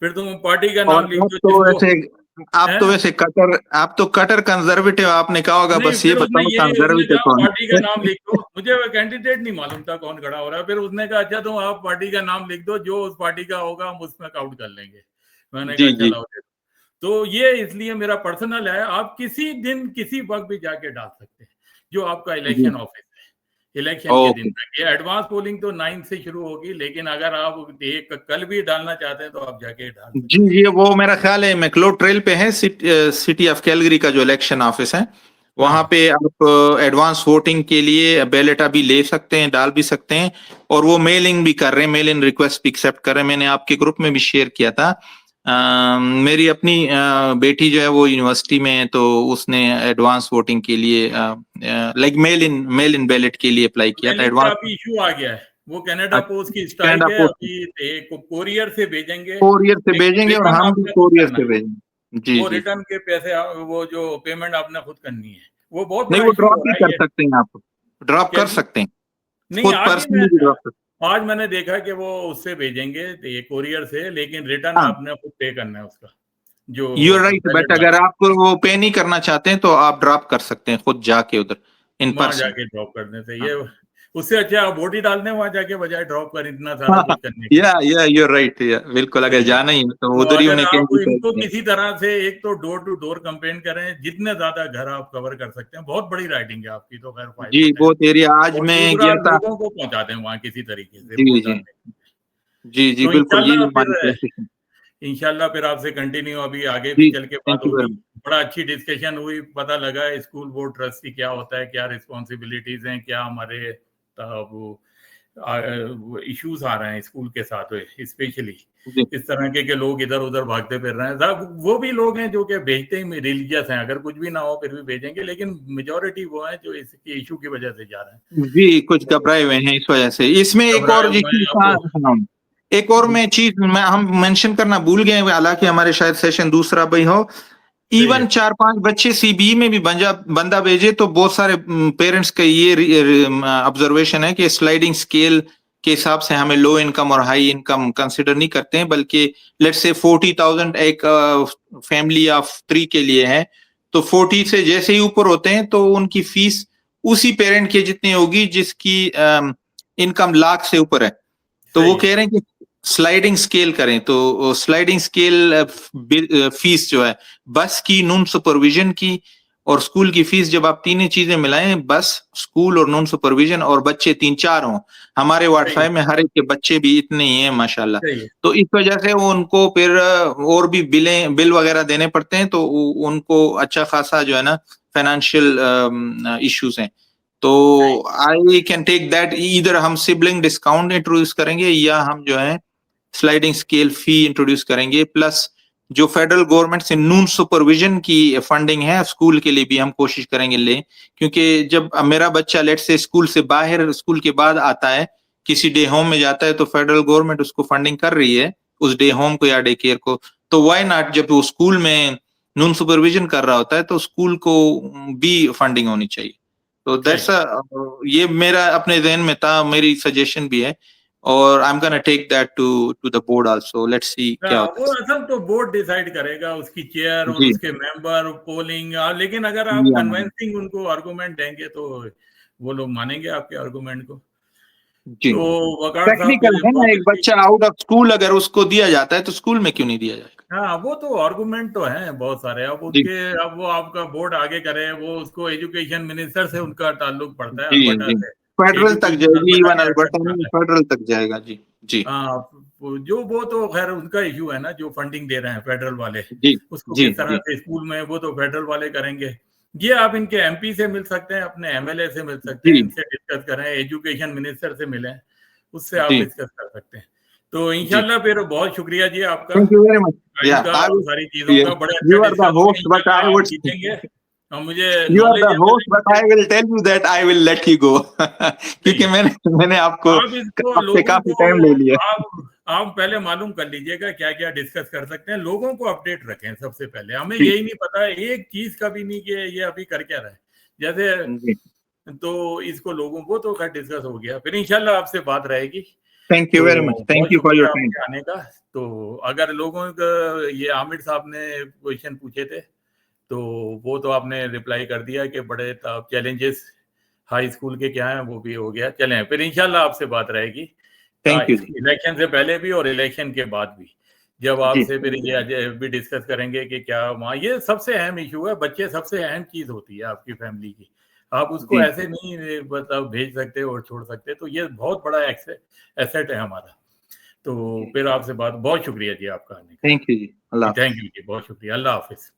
फिर तुम पार्टी का और नाम लिख दो जिसको आप है। तो वैसे कटर, आप तो कटर कंजर्वेटिव, आपने कहा होगा नहीं, बस ये फिर उसने बताओ यही उसने कंजर्वेटिव कहा कौन पार्टी का है? नाम लिख दो। मुझे कैंडिडेट नहीं मालूम था कौन खड़ा हो रहा है। फिर उसने कहा अच्छा तुम आप पार्टी का नाम लिख दो, जो उस पार्टी का होगा हम उसमें काउंट कर लेंगे। मैंने कहा जी जी चलो। तो ये इसलिए मेरा पर्सनल है, आप किसी दिन किसी वक्त भी जाके डाल सकते हैं, जो आपका जी। इलेक्शन ऑफिस है, इलेक्शन के दिन ओके। तक। ये एडवांस पोलिंग तो 9 से शुरू होगी, लेकिन अगर आप एक कल भी डालना चाहते हैं तो आप जाके डाल जी सकते हैं। ये वो मेरा ख्याल है मैक्लोड ट्रेल पे है, सिटी ऑफ कैलगरी का जो इलेक्शन ऑफिस है, वहां हाँ पे आप एडवांस वोटिंग के लिए बैलेट अभी ले सकते हैं, डाल भी सकते हैं। और वो मेलिंग भी कर रहे हैं, मेल इन रिक्वेस्ट भी एक्सेप्ट कर रहे हैं। मैंने आपके ग्रुप में भी शेयर किया था। मेरी अपनी बेटी जो है वो यूनिवर्सिटी में है, तो उसने एडवांस वोटिंग के लिए लाइक मेल इन बैलेट के लिए अप्लाई किया था मेलिंग का एडवांस। अभी इशू आ गया है, वो कनाडा पोस्ट की कनाडा स्ट्राइक है पोस्ट अभी। एक कोरियर से भेजेंगे, कोरियर से लेकिन भेजेंगे और रिटर्न हम भी आपने खुद कोरियर करना से है। भेजेंगे। जी वो जी। रिटर्न के पैसे, वो जो पेमेंट आपने खुद करनी है। वो बहुत नहीं बड़ा वो इशू ड्रॉप हो भी रहा है कर ये। सकते हैं, आप ड्रॉप क्या कर जी? सकते हैं, नहीं, खुद आज ही मैं पर्सनली भी ड्रॉप कर सकते आज मैंने देखा कि वो उससे भेजेंगे, ये कोरियर से, लेकिन रिटर्न हैं। हाँ आपने खुद पे करना है उसका, जो you are right, ballot but अगर डालना आपको वो पे नहीं करना चाहते हैं तो आप ड्रॉप कर सकते हैं खुद जाके उधर इन वहां पर्सन। जाके ड्रॉप करने से ये, उससे अच्छा आप वोट ही डाल दें वहां जाके, बजाय ड्रॉप कर इतना सारा हाँ कुछ करने के। या यू आर राइट, या बिल्कुल, तो अगर ये, जाना ही है तो तो उधर ही अगर उन्हें आप कहीं भी इनको भेज दें। किसी तरह से एक तो डोर टू डोर कंपेन करें, जितने ज्यादा घर आप कवर कर सकते हैं। बहुत बड़ी राइडिंग है आपकी तो, खैर जी 5 से 10, बहुत एरिया आज और मैं पूरा गया था। लोगों को पहुंचा दें वहां किसी तरीके से जी वोट जी डालने। जी जी तो बिल्कुल, यही इंशाल्लाह हमारी फिर, कोशिश है। इंशाल्लाह फिर आपसे कंटिन्यू अभी आगे भी जी चल के थैंक बात यू होगी। Very much. बड़ा अच्छी डिस्कशन हुई, पता लगा स्कूल बोर्ड ट्रस्टी क्या होता है, क्या रिस्पॉन्सिबिलिटीज हैं, क्या हमारे वो इश्यूज आ रहे हैं स्कूल के साथ, स्पेशली जी इस तरह के लोग इधर उधर भागते फिर रहे हैं। वो भी लोग हैं जो कि भेजते ही रिलीजियस हैं, अगर कुछ भी ना हो फिर भी भेजेंगे, लेकिन मेजोरिटी वो हैं जो इसके इशू की वजह से जा रहे हैं। जी कुछ तो घबराए हुए हैं इस वजह से। इसमें एक घबराए और जो हुए चीज हैं अब वो। हाँ, एक और मैं चीज हम मेंशन करना भूल गए, हालांकि हमारे शायद सेशन दूसरा भी हो। सही इवन है। 4-5 बच्चे सीबीई में भी बंदा भेजे तो बहुत सारे पेरेंट्स का ये ऑब्जर्वेशन है कि स्लाइडिंग स्केल के हिसाब से हमें लो इनकम और हाई इनकम कंसिडर नहीं करते हैं, बल्कि लेट्स से 40,000 एक फैमिली ऑफ 3 के लिए है, तो 40 से जैसे ही ऊपर होते हैं तो उनकी फीस उसी पेरेंट के जितनी होगी जिसकी इनकम लाख से ऊपर है। तो वो सही है। कह रहे हैं कि स्लाइडिंग स्केल करें, तो स्लाइडिंग स्केल फीस जो है बस की, नॉन सुपरविजन की और स्कूल की फीस, जब आप तीनों चीजें मिलाएं, बस स्कूल और नॉन सुपरविजन, और बच्चे 3-4 हों, हमारे वार्ड सही है। 5 में हर एक के बच्चे भी इतने ही हैं माशाल्लाह। सही है। तो इस वजह से उनको फिर और भी बिल वगैरह देने पड़ते हैं, तो उनको अच्छा खासा जो है ना फाइनेंशियल इश्यूज हैं। तो सही। आई कैन टेक दैट, इधर हम सिबलिंग डिस्काउंट इंट्रोड्यूस करेंगे या हम जो है स्लाइडिंग स्केल फी इंट्रोड्यूस करेंगे, प्लस जो फेडरल गवर्नमेंट से नून सुपरविजन की फंडिंग है स्कूल के लिए भी हम कोशिश करेंगे ले। क्योंकि जब मेरा बच्चा लेट से स्कूल से बाहर, स्कूल के बाद आता है, किसी डे होम में जाता है, तो फेडरल गवर्नमेंट उसको फंडिंग कर रही है उस डे होम को या डे केयर को, तो वाई नॉट, जब वो स्कूल में नून सुपरविजन कर रहा होता है तो स्कूल को भी फंडिंग होनी चाहिए। तो दैट्स ये मेरा अपने जहन में था, मेरी सजेशन भी है, और I am gonna take that to the board also, let's see क्या हाँ, होता वो असल तो बोर्ड डिसाइड करेगा, उसकी चेयर है। और जी उसके मेंबर, पोलिंग। लेकिन अगर आप जी कन्विंसिंग उनको आर्गुमेंट देंगे तो वो लोग मानेंगे आपके आर्गुमेंट को। जी। तो वकार साहब के टेक्निकल लिए है ना, बहुत एक अच्छी। बच्चा आउट ऑफ स्कूल अगर उसको दिया जाता है तो स्कूल में क्यों नहीं दिया जाएगा? हाँ, वो तो आर्गुमेंट तो हैं बहुत सारे। अब जी उसके, अब वो आपका बोर्ड आगे करे, वो उसको एजुकेशन मिनिस्टर से उनका ताल्लुक पड़ता है जी अल्बर्टा जी से। फेडरल तक जाएगी, इवन अल्बर्टा एजुकेशन में फेडरल तक जाएगा। जी जी जो वो तो खैर उनका इशू है ना, जो फंडिंग दे रहे हैं फेडरल वाले, जी उसको जी किस तरह जी से स्कूल में, वो तो फेडरल वाले करेंगे। ये आप इनके एमपी से मिल सकते हैं, अपने एमएलए से मिल सकते हैं, जी इनसे डिस्कस करें, एजुकेशन मिनिस्टर से मिलें, उससे आप जी डिस्कस कर सकते हैं। तो जी। इंशाल्लाह फिर बहुत शुक्रिया जी आपका thank you very much. Time या का आई और वुड, सारी चीजों का। बड़े अच्छा यू आर द डिस्कस हो गया। होस्ट बट इंशाल्लाह आई आप वुड, जीतेंगे और मुझे you are the knowledge host but I will tell you that I will let you go क्योंकि मैंने आपको आप इसको आपसे लोगों काफी को टाइम ले लिया। आप पहले मालूम कर लीजिएगा क्या क्या डिस्कस कर सकते हैं, लोगों को अपडेट रखें सबसे पहले। हमें जी यही नहीं पता है एक चीज का भी नहीं कि ये अभी कर क्या रहा है जैसे, जी। तो इसको लोगों को तो खैर डिस्कस हो गया, फिर इंशाल्लाह आपसे बात रहेगी। थैंक यू तो वेरी मच, थैंक बहुत यू फॉर योर शुक्रिया टाइम। आपके आने का। तो अगर लोगों का, ये आमिर साहब ने क्वेश्चन पूछे थे तो वो तो आपने रिप्लाई कर दिया कि बड़े चैलेंजेस हाई स्कूल के क्या हैं, वो भी हो गया। चलें फिर इंशाल्लाह आपसे बात रहेगी थैंक यू जी। इलेक्शन से पहले भी और इलेक्शन के बाद भी, जब जी आपसे फिर ये भी डिस्कस करेंगे कि क्या वहाँ, ये सबसे अहम इशू है, बच्चे सबसे अहम चीज होती है आपकी फैमिली की। आप उसको जी ऐसे नहीं मतलब भेज सकते और छोड़ सकते, तो ये बहुत बड़ा एसेट है हमारा। तो फिर आपसे बात, बहुत शुक्रिया जी आपका आने का। थैंक यू जी। अल्लाह थैंक यू जी, बहुत शुक्रिया। अल्लाह हाफिज।